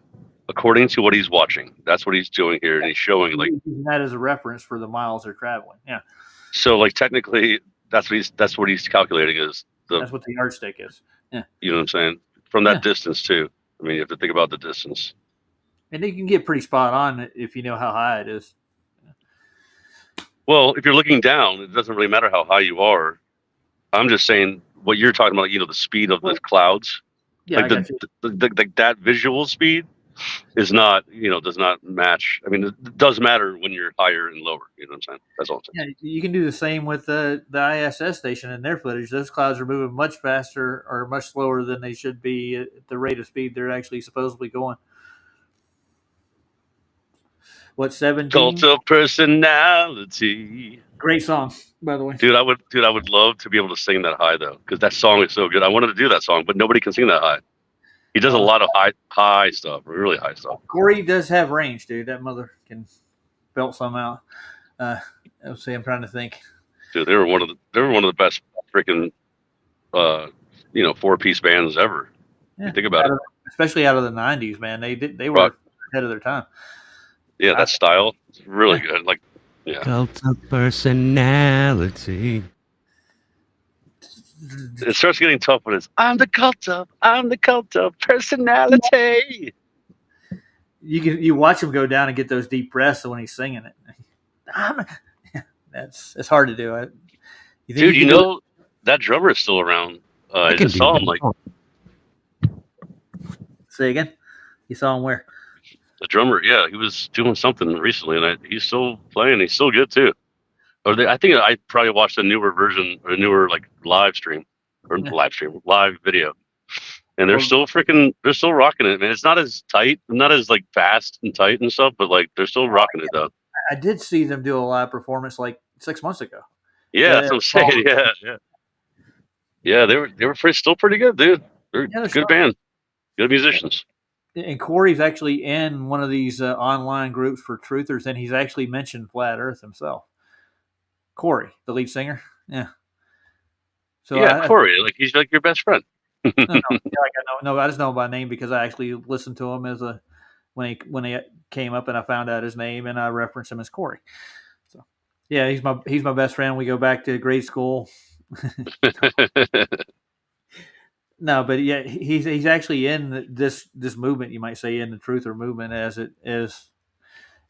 according to what he's watching. That's what he's doing here, and he's showing like
using that as a reference for the miles they're traveling. Yeah.
So, like technically, that's what he's calculating is
that's what the yardstick is. Yeah.
You know what I'm saying? From that distance too. I mean, you have to think about the distance.
And you can get pretty spot on if you know how high it is.
Well, if you're looking down, it doesn't really matter how high you are. I'm just saying what you're talking about. The speed of the clouds.
Yeah,
like that visual speed is not, does not match. I mean, it does matter when you're higher and lower. You know what I'm saying? That's all I'm saying.
Yeah, you can do the same with the ISS station and their footage. Those clouds are moving much faster or much slower than they should be at the rate of speed they're actually supposedly going. What, 17?
Cult of Personality.
Great song, by the way.
Dude, I would love to be able to sing that high though, because that song is so good. I wanted to do that song, but nobody can sing that high. He does a lot of high stuff, really high stuff.
Corey does have range, dude. That mother can belt some out. Let's see, I'm trying to think.
Dude, they were one of the best freaking 4-piece bands ever.
Yeah,
think about it.
Especially out of the 90s, man. They were ahead of their time.
Yeah, that style is really good. Like, yeah.
Cult of Personality.
It starts getting tough when it's I'm the cult of personality.
You watch him go down and get those deep breaths when he's singing it. It's hard to do.
Dude, that drummer is still around. I just saw him
Say again? You saw him where?
The drummer, yeah, he was doing something recently, and he's still playing. He's still good too. I think I probably watched a newer version or a newer live video, and they're still rocking it, man. It's not as tight, not as fast and tight and stuff, but they're still rocking it though.
I did see them do a live performance 6 months ago.
Yeah, that's what I'm saying. Yeah. They were still pretty good, dude. They're a good band, good musicians.
And Corey's actually in one of these online groups for truthers, and he's actually mentioned Flat Earth himself. Corey, the lead singer. Yeah. So
yeah, Corey, like he's like your best friend.
no, I just know him by name because I actually listened to him as when he came up, and I found out his name, and I referenced him as Corey. So yeah, he's my best friend. We go back to grade school. No, but yeah, he's actually in this movement, you might say, in the truther movement as it is.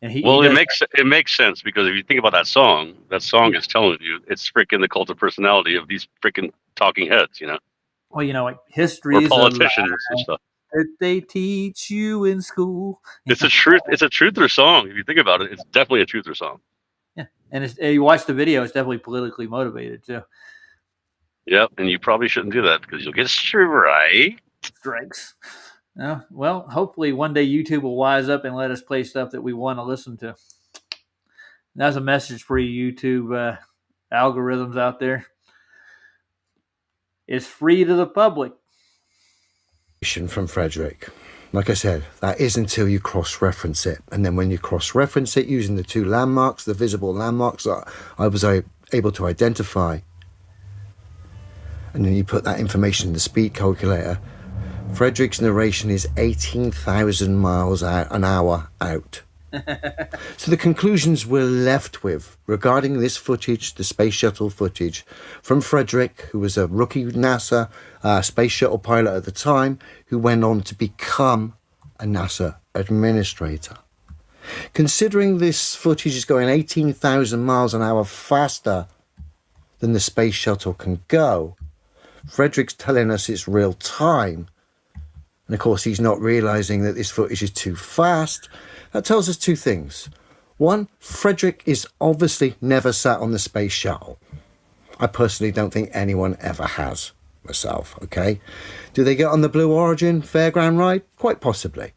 And
it makes sense because if you think about that song is telling you it's freaking the cult of personality of these freaking talking heads, you know.
Well, like history
or
is
politicians and stuff
that they teach you in school.
It's a truther song. If you think about it, it's definitely a truther song.
Yeah, and you watch the video; it's definitely politically motivated too.
Yep, and you probably shouldn't do that because you'll get
strikes. Well, hopefully one day YouTube will wise up and let us play stuff that we want to listen to. That's a message for you YouTube algorithms out there. It's free to the public.
From Frederick. Like I said, that is until you cross-reference it. And then when you cross-reference it using the two landmarks, the visible landmarks that I was able to identify, and then you put that information in the speed calculator, Frederick's narration is 18,000 miles an hour out. So the conclusions we're left with regarding this footage, the space shuttle footage from Frederick, who was a rookie NASA space shuttle pilot at the time, who went on to become a NASA administrator. Considering this footage is going 18,000 miles an hour faster than the space shuttle can go, Frederick's telling us it's real time. And of course, he's not realizing that this footage is too fast. That tells us two things. One, Frederick is obviously never sat on the space shuttle. I personally don't think anyone ever has, myself, okay? Do they get on the Blue Origin fairground ride? Quite possibly.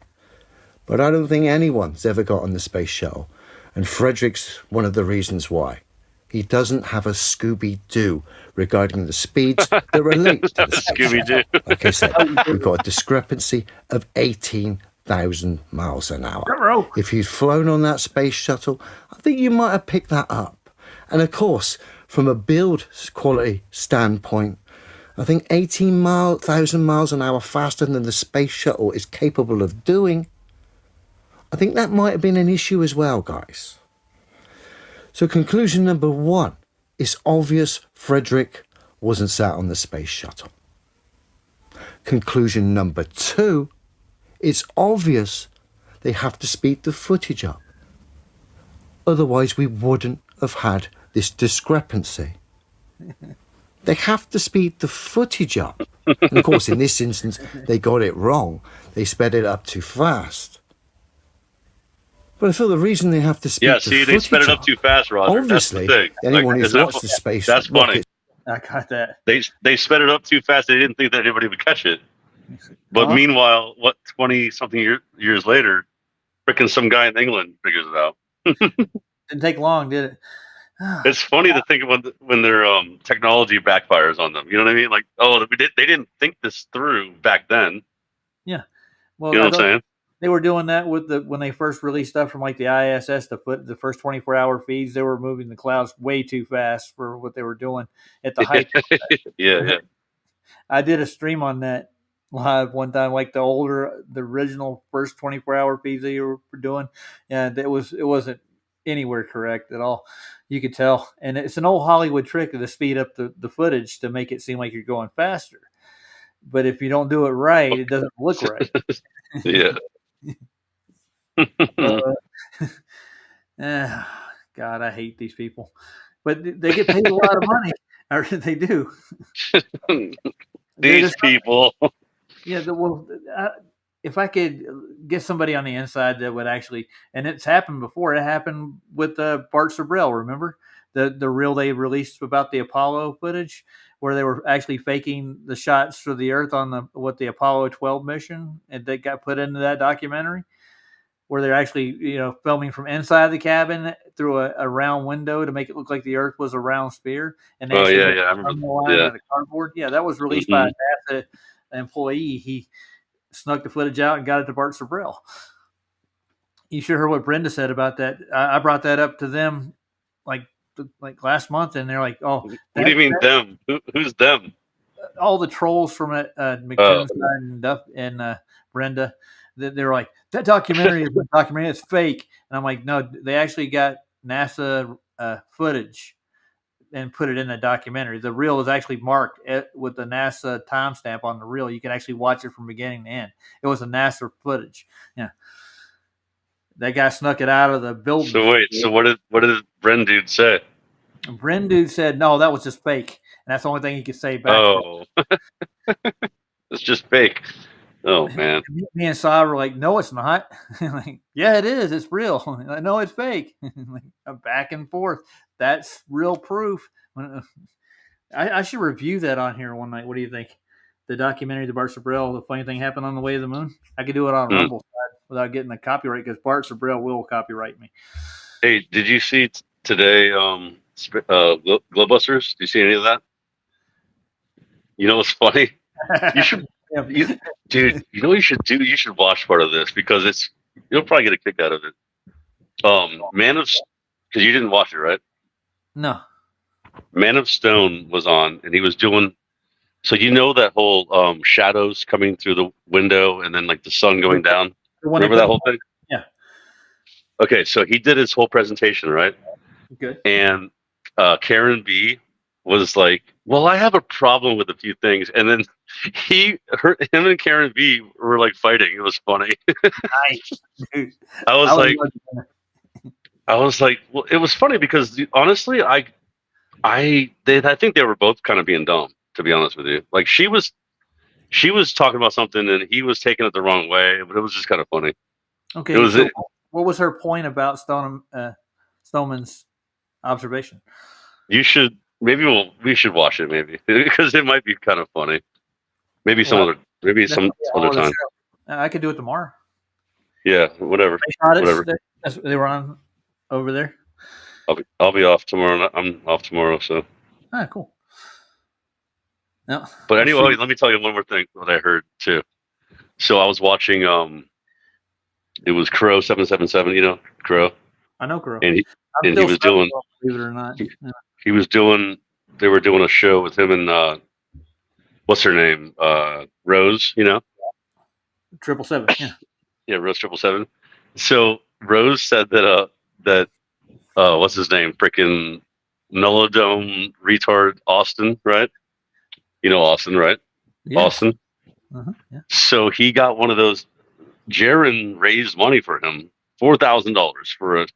But I don't think anyone's ever got on the space shuttle. And Frederick's one of the reasons why. He doesn't have a Scooby-Doo regarding the speeds that relate to the
Scooby-Doo.
Like I said, we've got a discrepancy of 18,000 miles an hour. If you'd flown on that space shuttle, I think you might have picked that up. And of course, from a build quality standpoint, I think 18,000 miles an hour faster than the space shuttle is capable of doing. I think that might have been an issue as well, guys. So conclusion number one, it's obvious Frederick wasn't sat on the space shuttle. Conclusion number two, it's obvious they have to speed the footage up. Otherwise, we wouldn't have had this discrepancy. They have to speed the footage up. And of course, in this instance, they got it wrong. They sped it up too fast. But I feel the reason they have to speed the footage
they sped it up too fast, Roger.
Obviously,
that's the thing.
anyone who's watched the space
that's funny.
I got that.
They sped it up too fast. They didn't think that anybody would catch it. But meanwhile, 20-something years later, freaking some guy in England figures it out.
Didn't take long, did it?
It's funny to think of when their technology backfires on them. You know what I mean? Like, they didn't think this through back then.
Yeah. Well,
you know what I'm saying?
They were doing that when they first released stuff from like the ISS, the first 24-hour feeds. They were moving the clouds way too fast for what they were doing at the height.
Yeah.
I did a stream on that live one time, like the original first 24-hour feeds that you were doing, and it wasn't anywhere correct at all. You could tell, and it's an old Hollywood trick to speed up the footage to make it seem like you're going faster. But if you don't do it right, it doesn't look right.
Yeah.
God, I hate these people, but they get paid a lot of money. Or they do.
These people.
Yeah. If I could get somebody on the inside that would actually, and it's happened before. It happened with Bart Sabrell. Remember the reel they released about the Apollo footage, where they were actually faking the shots for the Earth on the Apollo 12 mission, and that got put into that documentary, where they're actually filming from inside the cabin through a round window to make it look like the Earth was a round sphere. And
I remember.
The cardboard. Yeah, that was released by a NASA employee. snuck the footage out and got it to Bart Sabrell. You should heard what Brenda said about that. I brought that up to them like last month, and they're like, "Oh,
what do you mean them? Who's them?"
All the trolls from McToon's side and Duff and Brenda. They're like, that documentary is a documentary. It's fake, and I'm like, no, they actually got NASA footage and put it in the documentary. The reel is actually marked with the NASA timestamp on the reel. You can actually watch it from beginning to end. It was a NASA footage. Yeah. That guy snuck it out of the building.
So wait, so what did Bren dude say?
Bren dude said, no, that was just fake. And that's the only thing he could say back.
Oh, it's just fake. Oh, man.
Me and Saw were like, no, it's not. Like, yeah, it is. It's real. Like, no, it's fake. Like, back and forth. That's real proof. I should review that on here one night. What do you think? The documentary, The Bart Sabrell, The Funny Thing Happened on the Way to the Moon? I could do it on Rumble side without getting the copyright because Bart Sabrell will copyright me.
Hey, did you see today Glowbusters? Did you see any of that? You know what's funny? You should, dude. You know what you should do? You should watch part of this because you'll probably get a kick out of it. Because you didn't watch it, right?
No. Man
of Stone was on, and he was doing. So you know that whole shadows coming through the window, and then like the sun going down. Remember that whole thing?
Yeah.
Okay, so he did his whole presentation, right?
Good.
And Karen B was like, well, I have a problem with a few things. And then him and Karen B were like fighting. It was funny.
Nice. Dude.
I was like, well, it was funny because honestly, I think they were both kind of being dumb, to be honest with you. Like she was talking about something and he was taking it the wrong way, but it was just kind of funny.
Okay. What was her point about Stoneman's observation?
We should watch it maybe because it might be kind of funny. Maybe some other time.
I could do it tomorrow.
Yeah, whatever.
They were on over there.
I'll be off tomorrow. I'm off tomorrow, so.
Ah, cool. No.
But anyway, let me tell you one more thing that I heard too. So I was watching. It was Crow 777. You know Crow.
I know Crow.
And he was doing.
Believe it or not.
He was doing. They were doing a show with him and what's her name? Rose. You know.
777. Yeah.
Yeah, Rose 777. So Rose said that what's his name? Frickin' Nullodome retard Austin, right? You know Austin, right? Yes. Austin.
Yeah.
So he got one of those. Jaron raised money for him, $4,000 for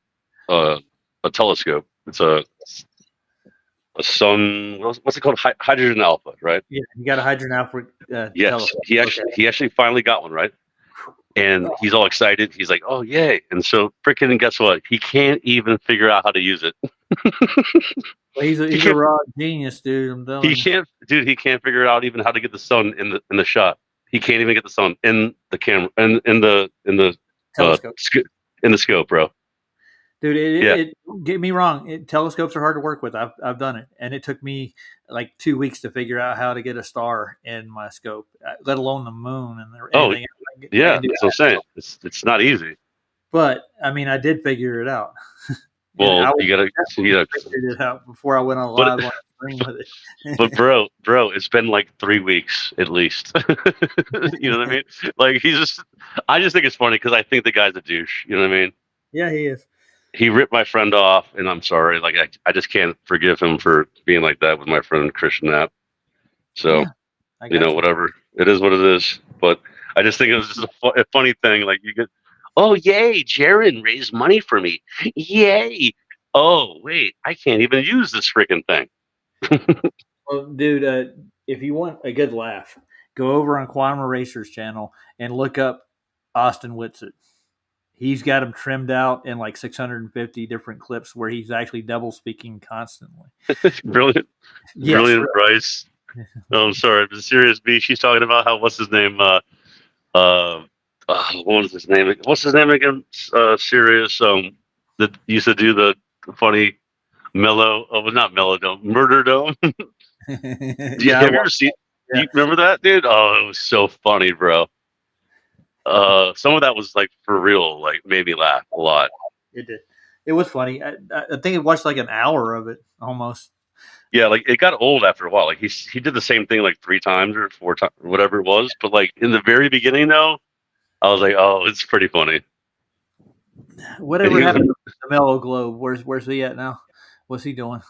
a telescope. It's a sun. What's it called? Hydrogen alpha, right?
Yeah, you got a hydrogen alpha.
Yes,
telescope.
He actually finally got one, right? And he's all excited. He's like, "Oh yay!" And so, freaking, guess what? He can't even figure out how to use it.
Well, he's a raw genius, dude. I'm telling you.
He can't figure out even how to get the sun in the shot. He can't even get the sun in the camera and in the
telescope.
In the scope, bro.
Dude, get me wrong. Telescopes are hard to work with. I've done it, and it took me like 2 weeks to figure out how to get a star in my scope, let alone the moon and everything.
Yeah, that's what I'm saying. It's not easy.
But I mean, I did figure it out.
Well, you gotta
figure it out before I went on live on screen with it.
But bro, it's been like 3 weeks at least. You know what I mean? Like I just think it's funny because I think the guy's a douche. You know what I mean?
Yeah, he is.
He ripped my friend off, and I'm sorry. Like I just can't forgive him for being like that with my friend Christian Knapp. So whatever. It is what it is. But I just think it was just a funny thing. Like you get, oh yay, Jaron raised money for me. Yay. Oh wait, I can't even use this freaking thing.
Well, dude, if you want a good laugh, go over on Quantum Eraser's channel and look up Austin Whitsitt. He's got them trimmed out in like 650 different clips where he's actually double speaking constantly.
Brilliant. Yes, brilliant, Bryce. Oh, I'm sorry. But Serious B, she's talking about how, what's his name? What was his name? What's his name again? Serious. That used to do the funny mellow. Oh, not mellow dome, murder dome. Have you ever seen? You remember that, dude? Oh, it was so funny, bro. Some of that was like for real, like made me laugh a lot.
It did. It was funny. I think I watched like an hour of it almost.
Yeah, like it got old after a while. Like he did the same thing like 3 times or 4 times, whatever it was. But like in the very beginning, though, I was like, oh, it's pretty funny.
Whatever happened to the Mellow Globe? Where's he at now? What's he doing?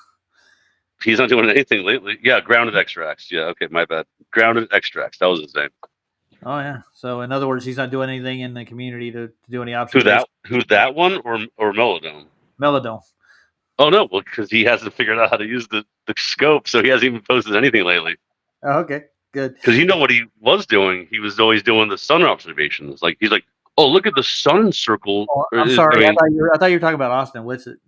He's not doing anything lately. Yeah, Grounded Extracts. Yeah, okay, my bad. Grounded Extracts. That was his name.
Oh yeah. So in other words, he's not doing anything in the community to do any observations.
Who that one or Melodome?
Melodome.
Oh no, well, because he hasn't figured out how to use the scope, so he hasn't even posted anything lately.
Oh, okay, good.
Because you know what he was doing? He was always doing the sun observations. Like he's like, oh, look at the sun circle.
Oh, I'm sorry, I thought you were talking about Austin. What's it?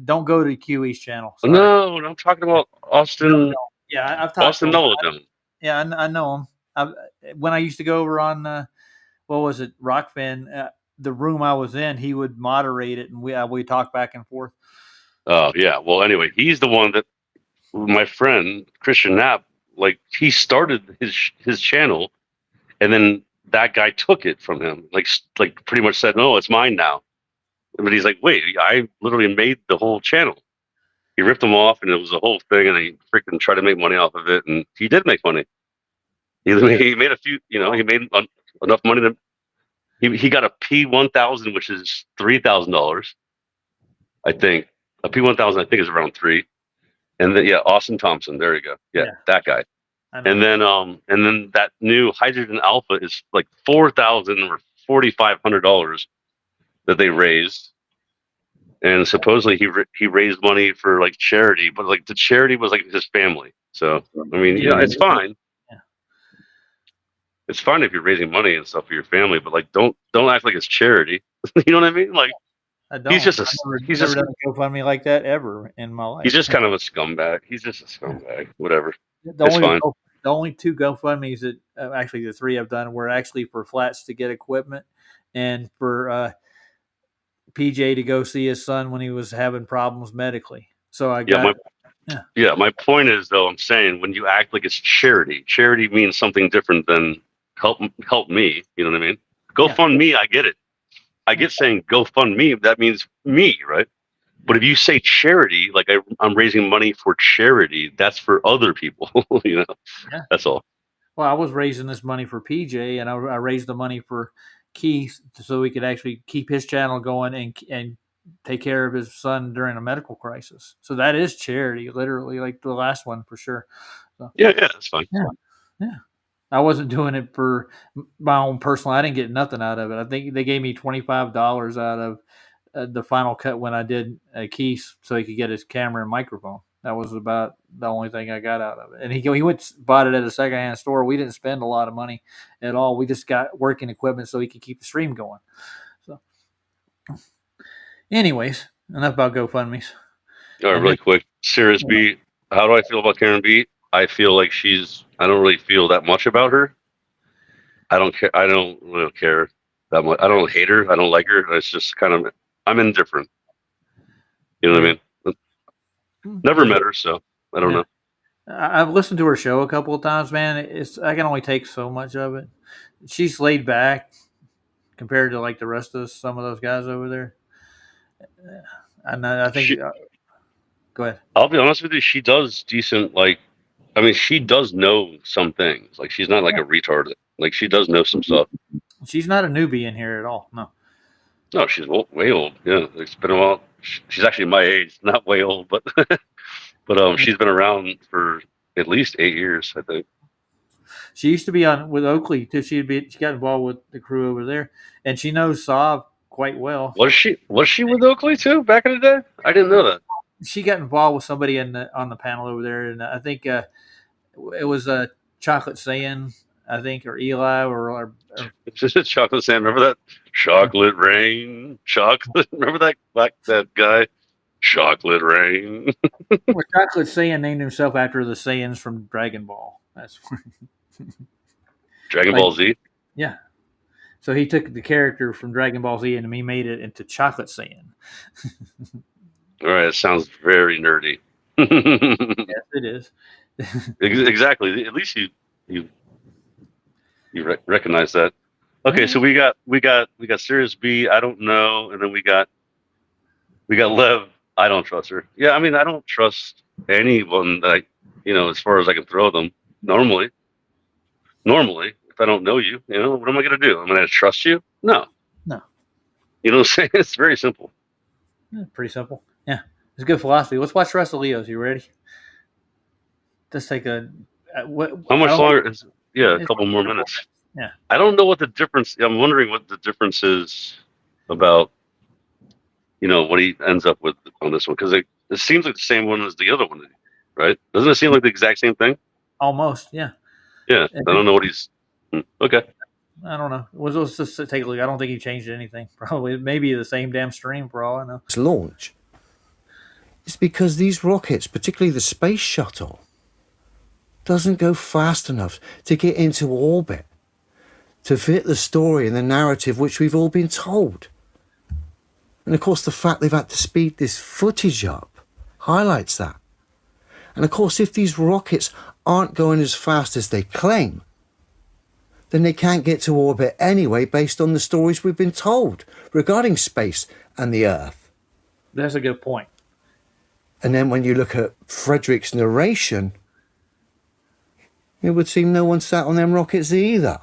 Don't go to QE's channel. Sorry.
No, I'm talking about Austin.
Yeah, I've talked
Austin Melodome.
Yeah, I know him. When I used to go over on what was it, Rockfin, the room I was in, he would moderate it, and we talked back and forth.
Oh yeah. Well, anyway, he's the one that my friend Christian Knapp, like he started his channel, and then that guy took it from him. Like pretty much said, no, it's mine now. But he's like, wait, I literally made the whole channel. He ripped them off, and it was a whole thing, and he freaking tried to make money off of it, and he did make money. He made a few, he made enough money to. He got a P1000, which is $3,000, I think. A P1000, I think, is around 3. And then Austin Thompson, there you go. Yeah, that guy. And then that new Hydrogen Alpha is like $4,000 or $4,500 that they raised. And supposedly he raised money for like charity, but like the charity was like his family. So I mean, it's fine.
Yeah.
It's fine if you're raising money and stuff for your family, but like don't act like it's charity. You know what I mean? Like
I don't.
He's just
never done a GoFundMe like that ever in my life.
He's just kind of a scumbag. He's just a scumbag. Whatever.
The only 2 GoFundMes that actually the 3 I've done were actually for Flats to get equipment and for PJ to go see his son when he was having problems medically. So I got.
My point is, though, I'm saying when you act like it's charity means something different than help me. You know what I mean? GoFundMe, I get it. I get saying GoFundMe, that means me, right? But if you say charity, like I'm raising money for charity, that's for other people, That's all.
Well, I was raising this money for PJ, and I raised the money for Keith so he could actually keep his channel going and take care of his son during a medical crisis. So that is charity, literally, like the last one for sure. So,
yeah, that's fine.
Yeah. I wasn't doing it for my own personal. I didn't get nothing out of it. I think they gave me $25 out of the final cut when I did Keith so he could get his camera and microphone. That was about the only thing I got out of it. And he went bought it at a secondhand store. We didn't spend a lot of money at all. We just got working equipment so he could keep the stream going. So, anyways, enough about GoFundMes.
All right, really quick. Serious B, how do I feel about Karen B? I feel like I don't really feel that much about her. I don't care. I don't really care that much. I don't hate her. I don't like her. It's just kind of, I'm indifferent. You know what I mean? Never met her, so I don't know.
I've listened to her show a couple of times, man. I can only take so much of it. She's laid back compared to like the rest of some of those guys over there. And I think, go ahead.
I'll be honest with you. She does decent, she does know some things. Like, she's not like a retard. Like, she does know some stuff.
She's not a newbie in here at all. No.
No, she's way old. Yeah, it's been a while. She's actually my age, not way old, but she's been around for at least 8 years, I think.
She used to be on with Oakley too. She got involved with the crew over there, and she knows Saab quite well.
Was she with Oakley too back in the day? I didn't know that.
She got involved with somebody on the panel over there, and I think it was Chocolate Saiyan, I think, or Eli, or
it's just Chocolate Saiyan. Remember that Chocolate Rain? Chocolate. Remember that guy? Chocolate Rain.
Well, Chocolate Saiyan named himself after the Saiyans from Dragon Ball. That's
Dragon Ball Z.
Yeah. So he took the character from Dragon Ball Z and he made it into Chocolate Saiyan.
All right, it sounds very nerdy.
Yes, it is.
Exactly. At least you recognize that. Okay, so we got Sirius B. I don't know, and then we got Lev. I don't trust her. Yeah, I mean, I don't trust anyone that as far as I can throw them. Normally, if I don't know you, what am I going to do? I'm going to trust you? No.
No.
You know what I'm saying? It's very simple.
Yeah, pretty simple. Yeah, it's good philosophy. Let's watch the rest of Leo's. You ready? Just take a.
How much longer is? Yeah, a couple more minutes.
Yeah.
I don't know what the difference. I'm wondering what the difference is about. What he ends up with on this one, because it seems like the same one as the other one, right? Doesn't it seem like the exact same thing?
Almost. Yeah.
Yeah. I don't know what he's. Okay.
I don't know. Let's just take a look. I don't think he changed anything. Probably, maybe the same damn stream for all I know.
Launch is because these rockets, particularly the space shuttle, doesn't go fast enough to get into orbit to fit the story and the narrative which we've all been told. And of course, the fact they've had to speed this footage up highlights that. And of course, if these rockets aren't going as fast as they claim, then they can't get to orbit anyway based on the stories we've been told regarding space and the Earth.
That's a good point.
And then when you look at Frederick's narration, it would seem no one sat on them rockets either.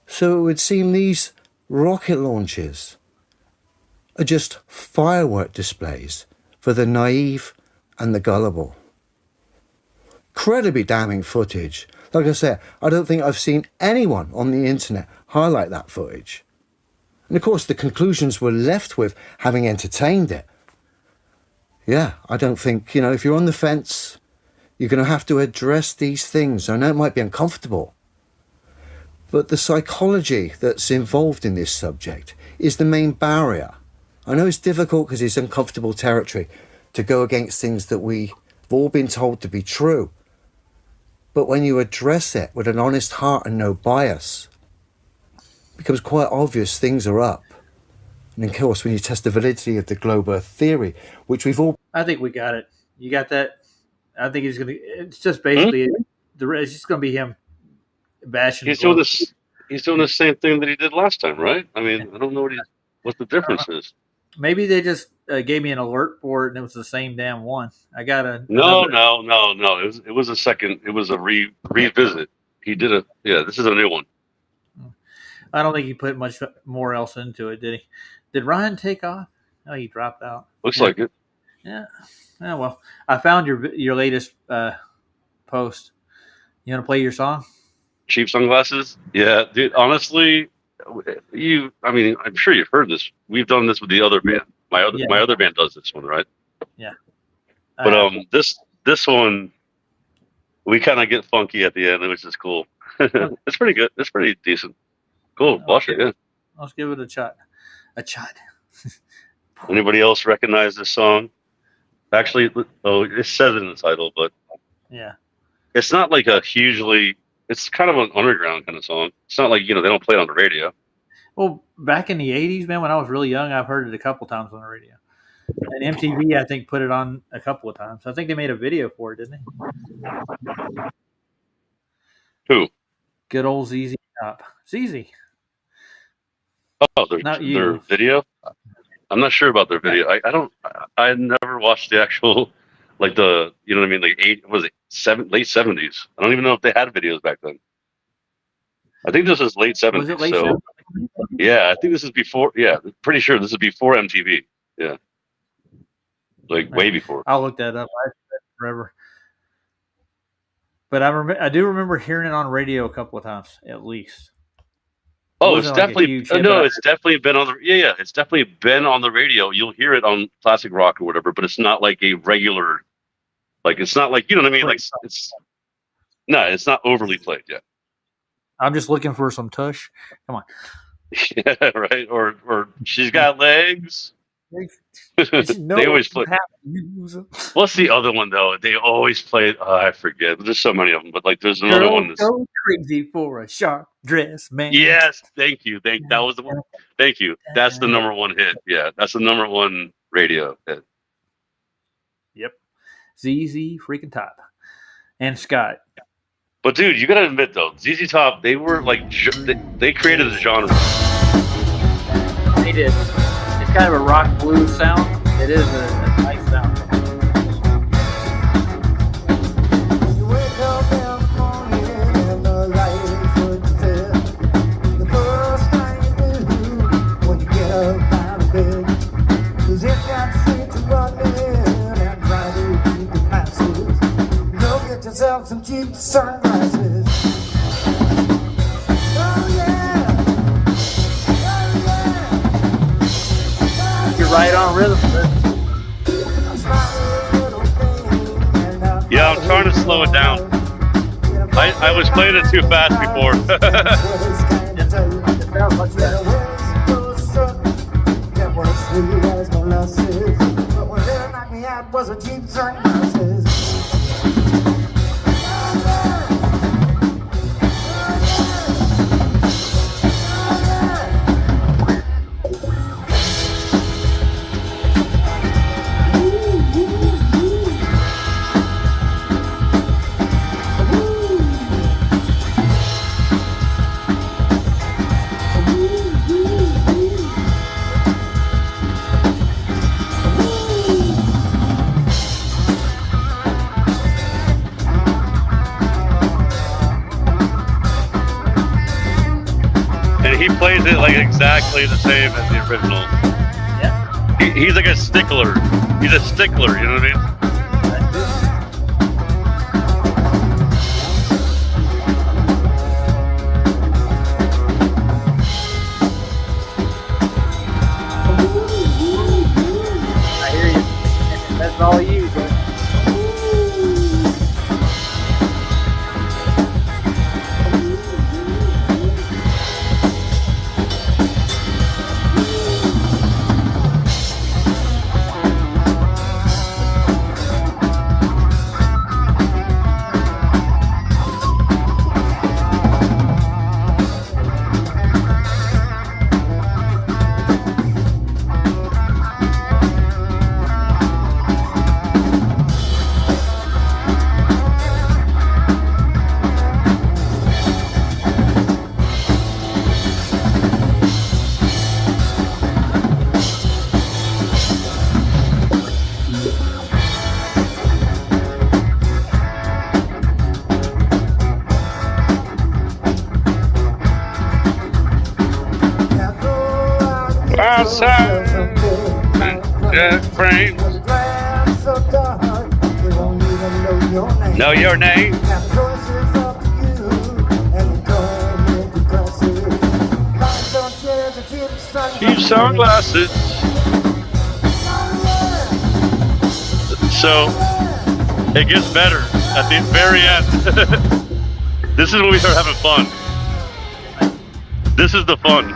So it would seem these rocket launches are just firework displays for the naive and the gullible. Incredibly damning footage. Like I said, I don't think I've seen anyone on the internet highlight that footage. And of course, the conclusions we're left with, having entertained it. Yeah, I don't think, if you're on the fence, you're going to have to address these things. I know it might be uncomfortable, but the psychology that's involved in this subject is the main barrier. I know it's difficult because it's uncomfortable territory to go against things that we've all been told to be true. But when you address it with an honest heart and no bias, it becomes quite obvious things are up. And of course, when you test the validity of the globe Earth theory, which we've all...
I think we got it. You got that? I think it's just basically, it's just going to be him bashing.
He's doing this. He's doing the same thing that he did last time, right? I mean, I don't know what the difference is.
Maybe they just gave me an alert for it, and it was the same damn one. I got a
no. It was a second. It was a revisit. He did a This is a new one.
I don't think he put much more else into it, did he? Did Ryan take off? No, he dropped out.
Looks like it.
Yeah. Yeah. Well, I found your latest post. You want to play your song?
Cheap sunglasses. Yeah, dude. Honestly, I'm sure you've heard this. We've done this with the other band. My other band does this one, right?
Yeah.
But this one, we kind of get funky at the end, which is cool. It's pretty good. It's pretty decent. Cool. Watch it. Yeah.
Let's give it a shot.
Anybody else recognize this song? Actually, it says it in the title, but
yeah,
it's not like a hugely. It's kind of an underground kind of song. It's not like they don't play it on the radio.
Well, back in the '80s, man, when I was really young, I've heard it a couple times on the radio. And MTV, I think, put it on a couple of times. I think they made a video for it, didn't they?
Who?
Good old ZZ Top. ZZ.
Oh, their video? I'm not sure about their video. I never watched the actual, like the, you know what I mean? Like late 70s. I don't even know if they had videos back then. I think this is late 70s.
Was it late 70s?
Yeah, I think this is before. Yeah, pretty sure this is before MTV. Yeah. Like way before.
I'll look that up. I've said forever. But I do remember hearing it on radio a couple of times, at least.
Oh, it's definitely it's definitely been on the it's definitely been on the radio. You'll hear it on classic rock or whatever, but it's not like a regular, like it's not like, you know what I mean? Like it's not overly played yet.
I'm just looking for some tush. Come on.
Yeah, right. Or she's got legs. They always play. What's the other one though? They always play. I forget. There's so many of them, but like there's another one. That's
so crazy for a sharp dress man.
Yes, thank you. That was the one. Thank you. That's the number one hit. Yeah, that's the number one radio hit.
Yep. ZZ freaking Top and Scott.
But dude, you gotta admit though, ZZ Top, they were like they created the genre.
They did. It's kind of a rock blues sound. It is a nice sound.
You wake up in the morning and the lights are dead. The first thing you do when you get up out of bed is hit that street to run in and try to keep the masses. Go get yourself some cheap sunglasses. Oh yeah. Oh yeah.
You're right on rhythm.
Yeah, I'm trying to slow it down. I was playing it too fast before.
It sounds much better.
But what really knocked me out was a cheap sunglasses.
And he plays it like exactly the same as the original.
Yeah.
He's like a stickler. He's a stickler, you know what I mean?
I hear you. That's all you, bro.
Outside, Jack Frank. Know your name. Cheap sunglasses. So it gets better at the very end. This is when we start having fun. This is the fun.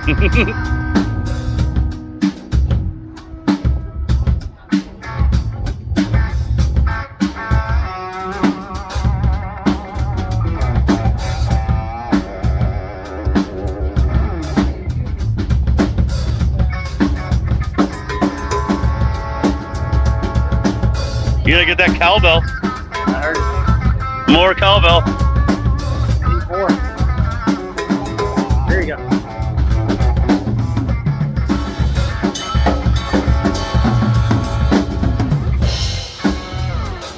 You gotta get that cowbell.
I heard it.
More cowbell.
Need more. There you go.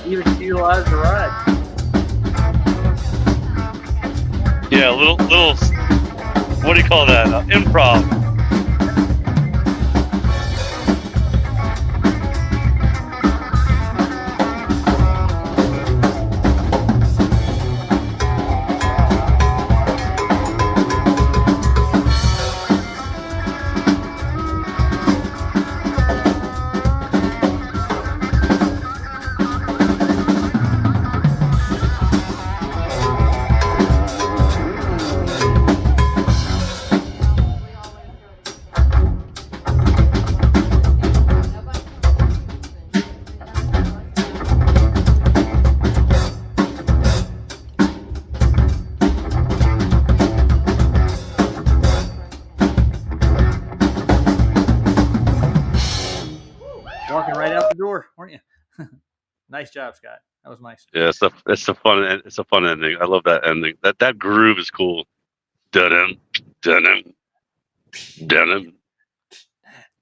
Even utilize the ride.
Yeah, little. What do you call that? Improv.
Walking right out the door, weren't you? Nice job, Scott. That was nice.
Yeah, it's a fun ending. I love that ending. That groove is cool. Dun dun dun.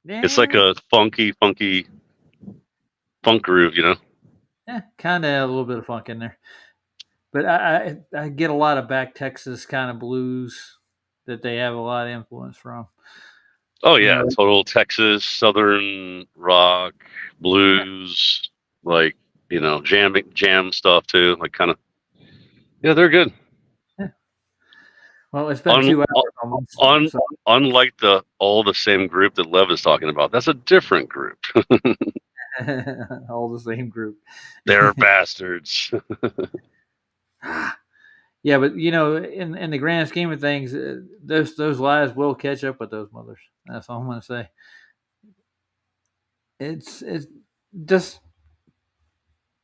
It's like a funky funk groove, you know.
Yeah, kind of a little bit of funk in there, but I get a lot of back Texas kind of blues that they have a lot of influence from.
Oh
You
yeah,
know,
total Texas Southern rock, blues, like jam stuff too. Like kind of yeah, they're good.
yeah. Well, it's been
Un,
2 hours almost.
un,
So
unlike the same group that Lev is talking about, that's a different group.
all the same group.
They're bastards.
Yeah, but in the grand scheme of things, those lies will catch up with those mothers. That's all I'm going to say. It's just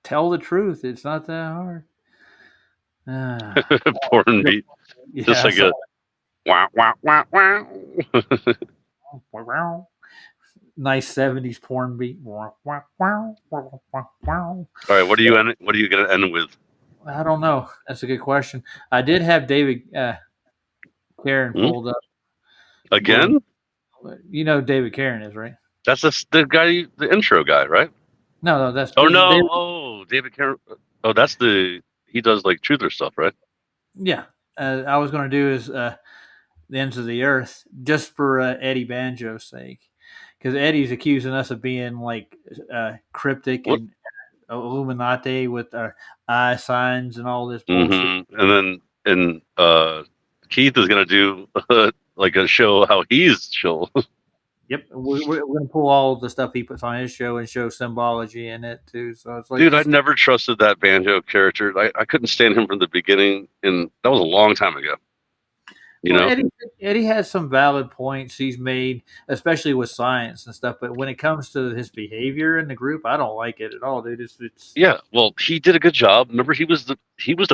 tell the truth. It's not that hard.
Porn beat,
Yeah,
just like a wow wow wow wow.
nice 70s porn beat.
All right, what are you gonna end with?
I don't know. That's a good question. I did have David Karen pulled up.
Again?
You know who David Karen is, right?
That's the guy, the intro guy, right?
No, that's
Oh
this is
no!
David.
Oh, David Cameron. Oh, that's he does like truther stuff, right?
Yeah, I was going to do is the ends of the earth just for Eddie Banjo's sake, because Eddie's accusing us of being like cryptic
What?
and Illuminati with our eye signs and all this bullshit.
Mm-hmm. And Keith is gonna do like a show how he's chill.
Yep, we're going to pull all the stuff he puts on his show and show symbology in it too. So it's like,
Dude, I never trusted that Banjo character. I couldn't stand him from the beginning, and that was a long time ago. You know,
Eddie has some valid points he's made, especially with science and stuff. But when it comes to his behavior in the group, I don't like it at all, dude. It's
yeah. Well, he did a good job. Remember, he was the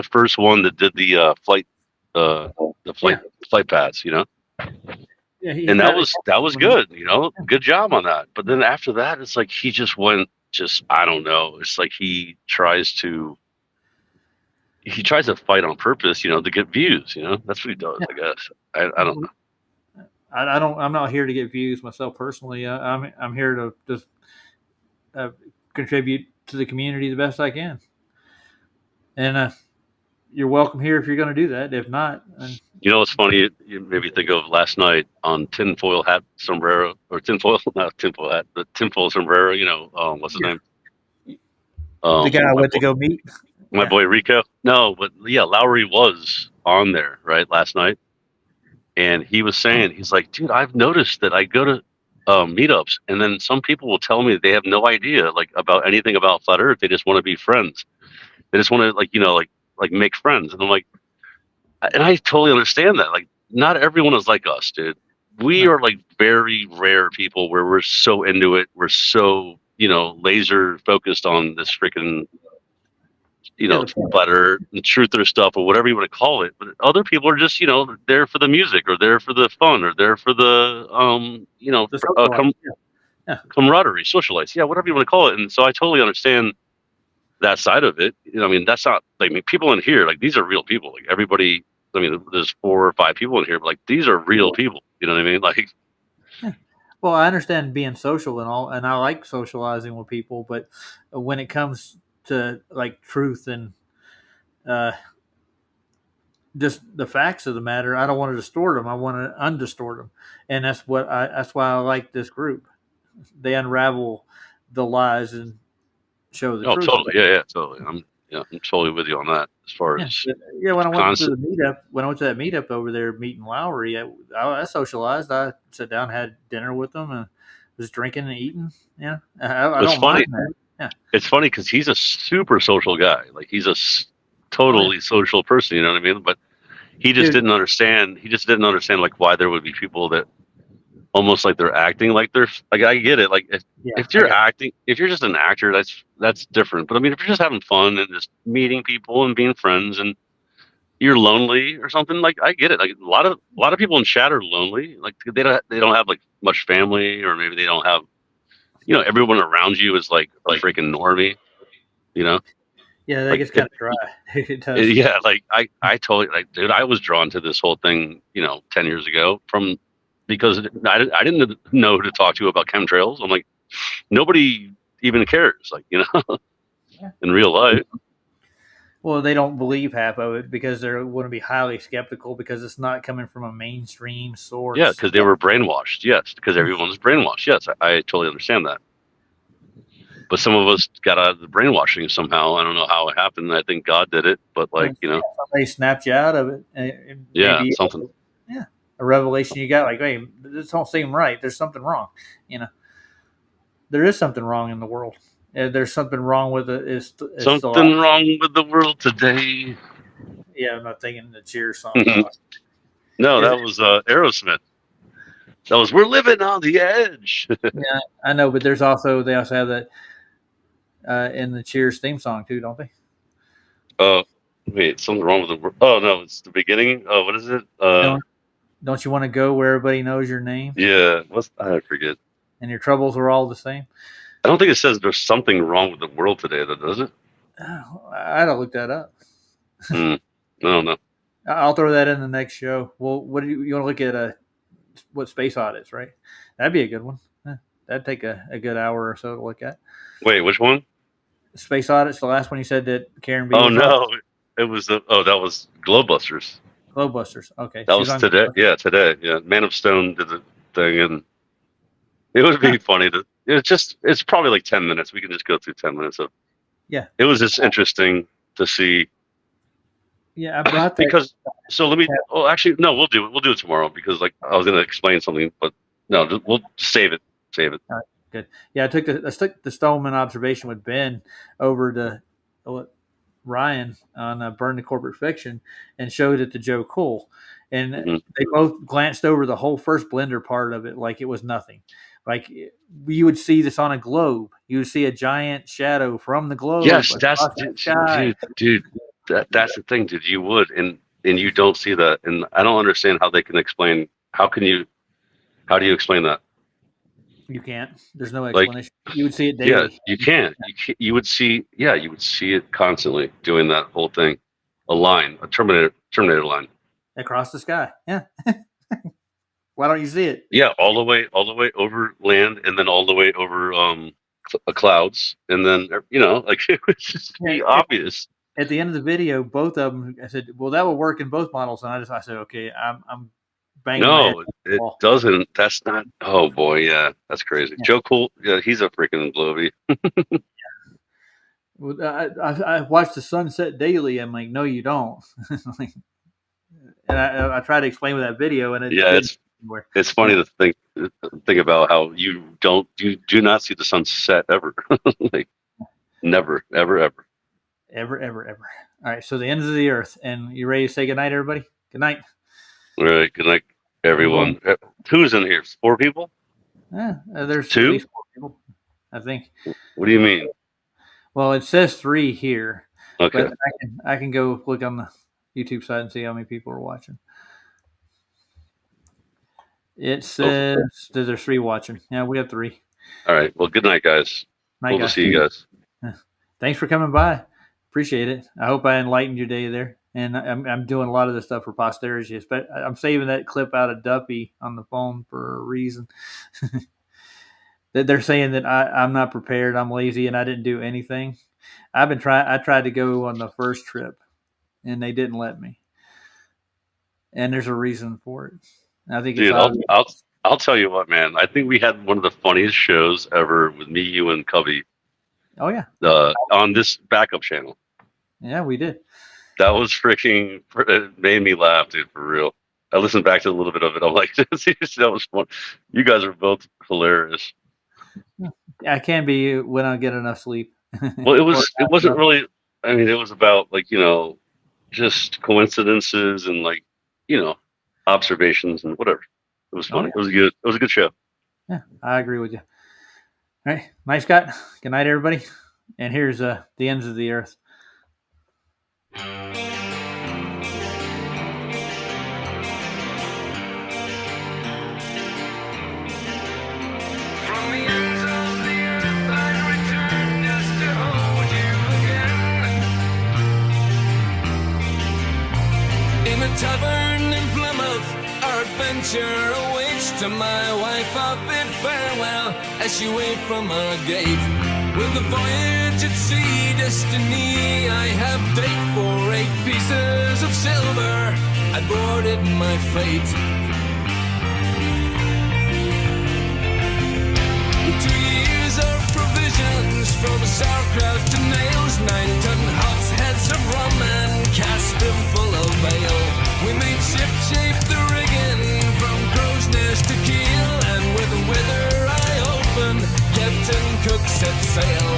first one that did the flight pads. You know.
Yeah,
And that was good, good job on that. But then after that, it's like he just went, I don't know. It's like he tries to fight on purpose, to get views. That's what he does. I guess I don't know.
I'm not here to get views myself personally. I'm here to just contribute to the community the best I can. And you're welcome here if you're going to do that. If not,
What's funny? You made me think of last night on tinfoil hat sombrero, or tinfoil, not tinfoil hat, but tinfoil sombrero. What's his name?
The guy I went to go meet.
My boy Rico. No, but yeah, Lowry was on there right last night, and he was saying, he's like, dude, I've noticed that I go to meetups, and then some people will tell me they have no idea like about anything about flat Earth. They just want to be friends. They just want to like make friends, and I'm like. And I totally understand that. Like, not everyone is like us, dude. We are like very rare people where we're so into it. We're so, laser focused on this freaking, flat Earth and truther stuff or whatever you want to call it. But other people are just, there for the music or there for the fun or there for the, camaraderie, socialites. Yeah, whatever you want to call it. And so I totally understand that side of it. That's not like, people in here, like these are real people. Like everybody, there's 4 or 5 people in here, but like these are real people. You know what I mean? Like,
well, I understand being social and all, and I like socializing with people, but when it comes to like truth and just the facts of the matter, I don't want to distort them. I want to undistort them, and that's why I like this group. They unravel the lies and show the truth.
Totally. Yeah, totally. I'm totally with you on that. As far as
when I went to that meetup over there meeting Lowry, I socialized. I sat down, had dinner with them, and was drinking and eating. Yeah, I don't mind that. Yeah,
it's funny because he's a super social guy. Like he's a totally social person. You know what I mean? But he just didn't understand. He just didn't understand like why there would be people that almost like they're acting like they're like, I get it. Like if you're acting, if you're just an actor, that's different. But if you're just having fun and just meeting people and being friends and you're lonely or something, like I get it. Like a lot of people in chat are lonely. Like they don't have like much family, or maybe they don't have, everyone around you is like a freaking normie. You know,
Yeah, that
like
gets kind of dry. It does.
yeah, like I totally like, dude. I was drawn to this whole thing, 10 years ago because I didn't know who to talk to about chemtrails. I'm like, nobody even cares, like,
Yeah.
in real life.
Well, they don't believe half of it because they're going to be highly skeptical because it's not coming from a mainstream source.
Yeah, because they were brainwashed. Yes, because everyone's brainwashed. Yes, I totally understand that. But some of us got out of the brainwashing somehow. I don't know how it happened. I think God did it, but
somebody snapped you out of it. And
yeah,
maybe
something.
Yeah, a revelation you got like, hey, this don't seem right. There's something wrong. There is something wrong in the world. There's something wrong with it. It's
Something wrong with the world today.
Yeah, I'm not thinking the Cheers song.
No, that was Aerosmith. That was "We're Living on the Edge."
Yeah, I know, but they also have that in the Cheers theme song too, don't they?
Oh, wait, something wrong with the world. Oh no, it's the beginning. Oh, what is it?
Don't you want to go where everybody knows your name?
Yeah, I forget.
And your troubles are all the same.
I don't think it says there's something wrong with the world today, though, does it?
I had to look that up.
I don't know.
I'll throw that in the next show. Well, what do you want to look at? What Space Audits, right? That'd be a good one. That'd take a good hour or so to look at.
Wait, which one?
Space Audits, the last one you said that Karen B.
Oh no, it was that was Glowbusters.
Glowbusters. Okay,
that was today. Yeah, today. Yeah, Man of Stone did the thing, and it would be funny to. It's probably like 10 minutes. We can just go through 10 minutes of.
Yeah.
It was just interesting to see.
Yeah, I brought that.
Because so let me. Oh, actually, no, we'll do it. We'll do it tomorrow because like I was going to explain something, but no, we'll save it. Save it.
All right, good. Yeah, I took the Stoneman observation with Ben over to Ryan on Burn the Corporate Fiction and showed it to Joe Cool, and they both glanced over the whole first blender part of it like it was nothing. Like you would see this on a globe. You would see a giant shadow from the globe.
Yes, that's dude. That's the thing, dude. You would, and you don't see that, and I don't understand how they can explain. How do you explain that?
You can't. There's no explanation. You would see it daily.
Yeah, you can. You would see. Yeah, you would see it constantly doing that whole thing. A line, a Terminator line
across the sky. Yeah. Why don't you see it?
Yeah, all the way over land, and then all the way over clouds, and then like it was just obvious.
At the end of the video, both of them, I said, "Well, that will work in both models," and I said, "Okay, I'm banging."
No, it doesn't. That's not. Oh boy, yeah, that's crazy. Yeah. Joe Cool, yeah, he's a freaking globey.
Yeah. Well, I watch the sunset daily. I'm like, no, you don't. And I try to explain with that video, and
it's funny to think about how you do not see the sun set ever, like never, ever.
Ever. All right, so the ends of the earth, and you ready to say goodnight, everybody? Good night.
All right, good night, everyone. Who's in here? 4 people?
Yeah, there's
2?
At least 4 people, I think.
What do you mean?
Well, it says 3 here.
Okay.
But I can go look on the YouTube side and see how many people are watching. It says that there's 3 watching. Yeah, we have 3.
All right. Well, good night, guys. Cool to see you guys.
Thanks for coming by. Appreciate it. I hope I enlightened your day there. And I'm doing a lot of this stuff for posterity. But I'm saving that clip out of Duffy on the phone for a reason. That they're saying that I'm not prepared, I'm lazy, and I didn't do anything. I tried to go on the first trip, and they didn't let me. And there's a reason for it. I think
dude, I'll tell you what, man. I think we had one of the funniest shows ever with me, you, and Cubby.
Oh yeah.
On this backup channel.
Yeah, we did.
That was freaking. It made me laugh, dude. For real. I listened back to a little bit of it. I'm like, that was fun. You guys are both hilarious.
I can be when I get enough sleep.
Well, it wasn't really. I mean, it was about like just coincidences and like observations and whatever. It was funny. Oh, yeah. It was a good show.
Yeah, I agree with you. All right, nice Scott. Good night, everybody. And here's the ends of the earth. From the ends of the earth I return just to hold you again.
Plymouth, our adventure awaits. To my wife I'll bid farewell as she waits from our gate. With the voyage at sea, destiny I have date for 8 pieces of silver. I boarded my fate. With 2 years of provisions, from sauerkraut to nails, 9-ton hogsheads of rum and castor full of ale. We made ship-shape the rigging from crow's nest to keel, and with a wither eye open, Captain Cook set sail.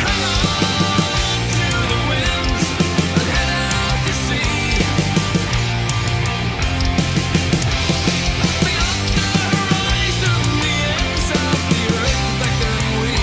Hang on to the winds and head out to sea. Beyond the horizon, the ends of the earth beckon we.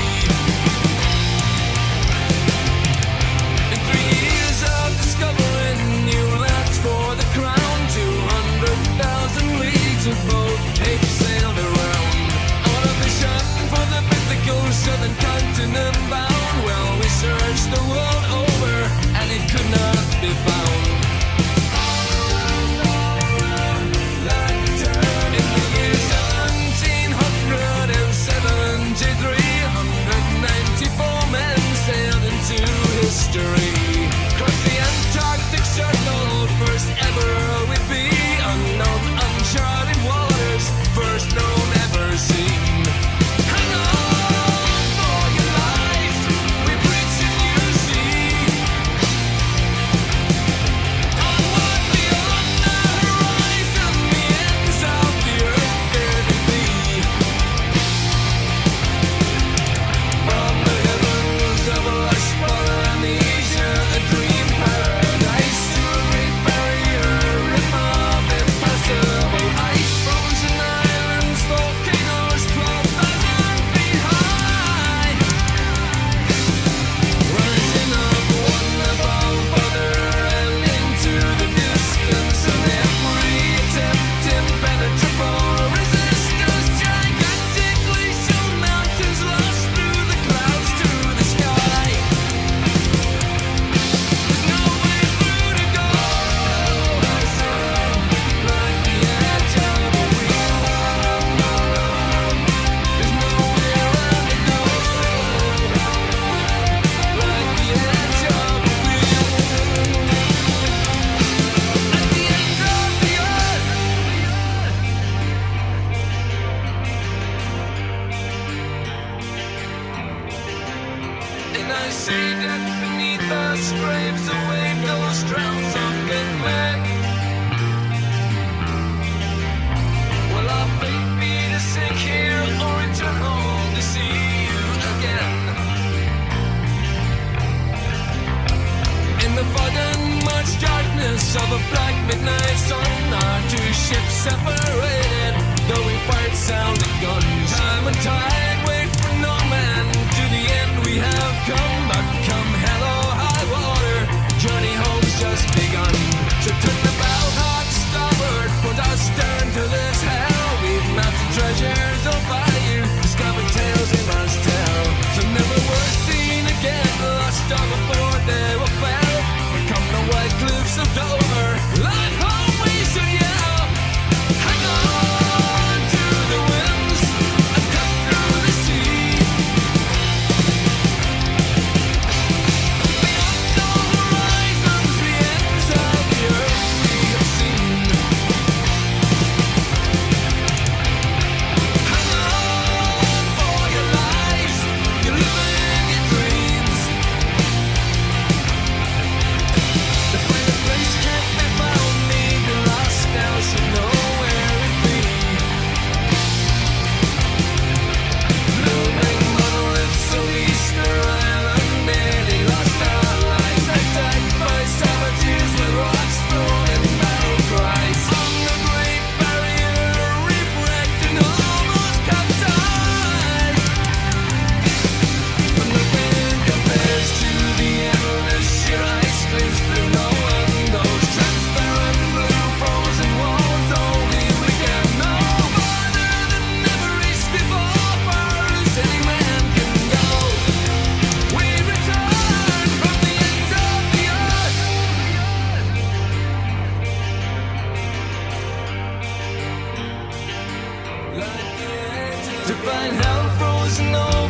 find hell frozen over.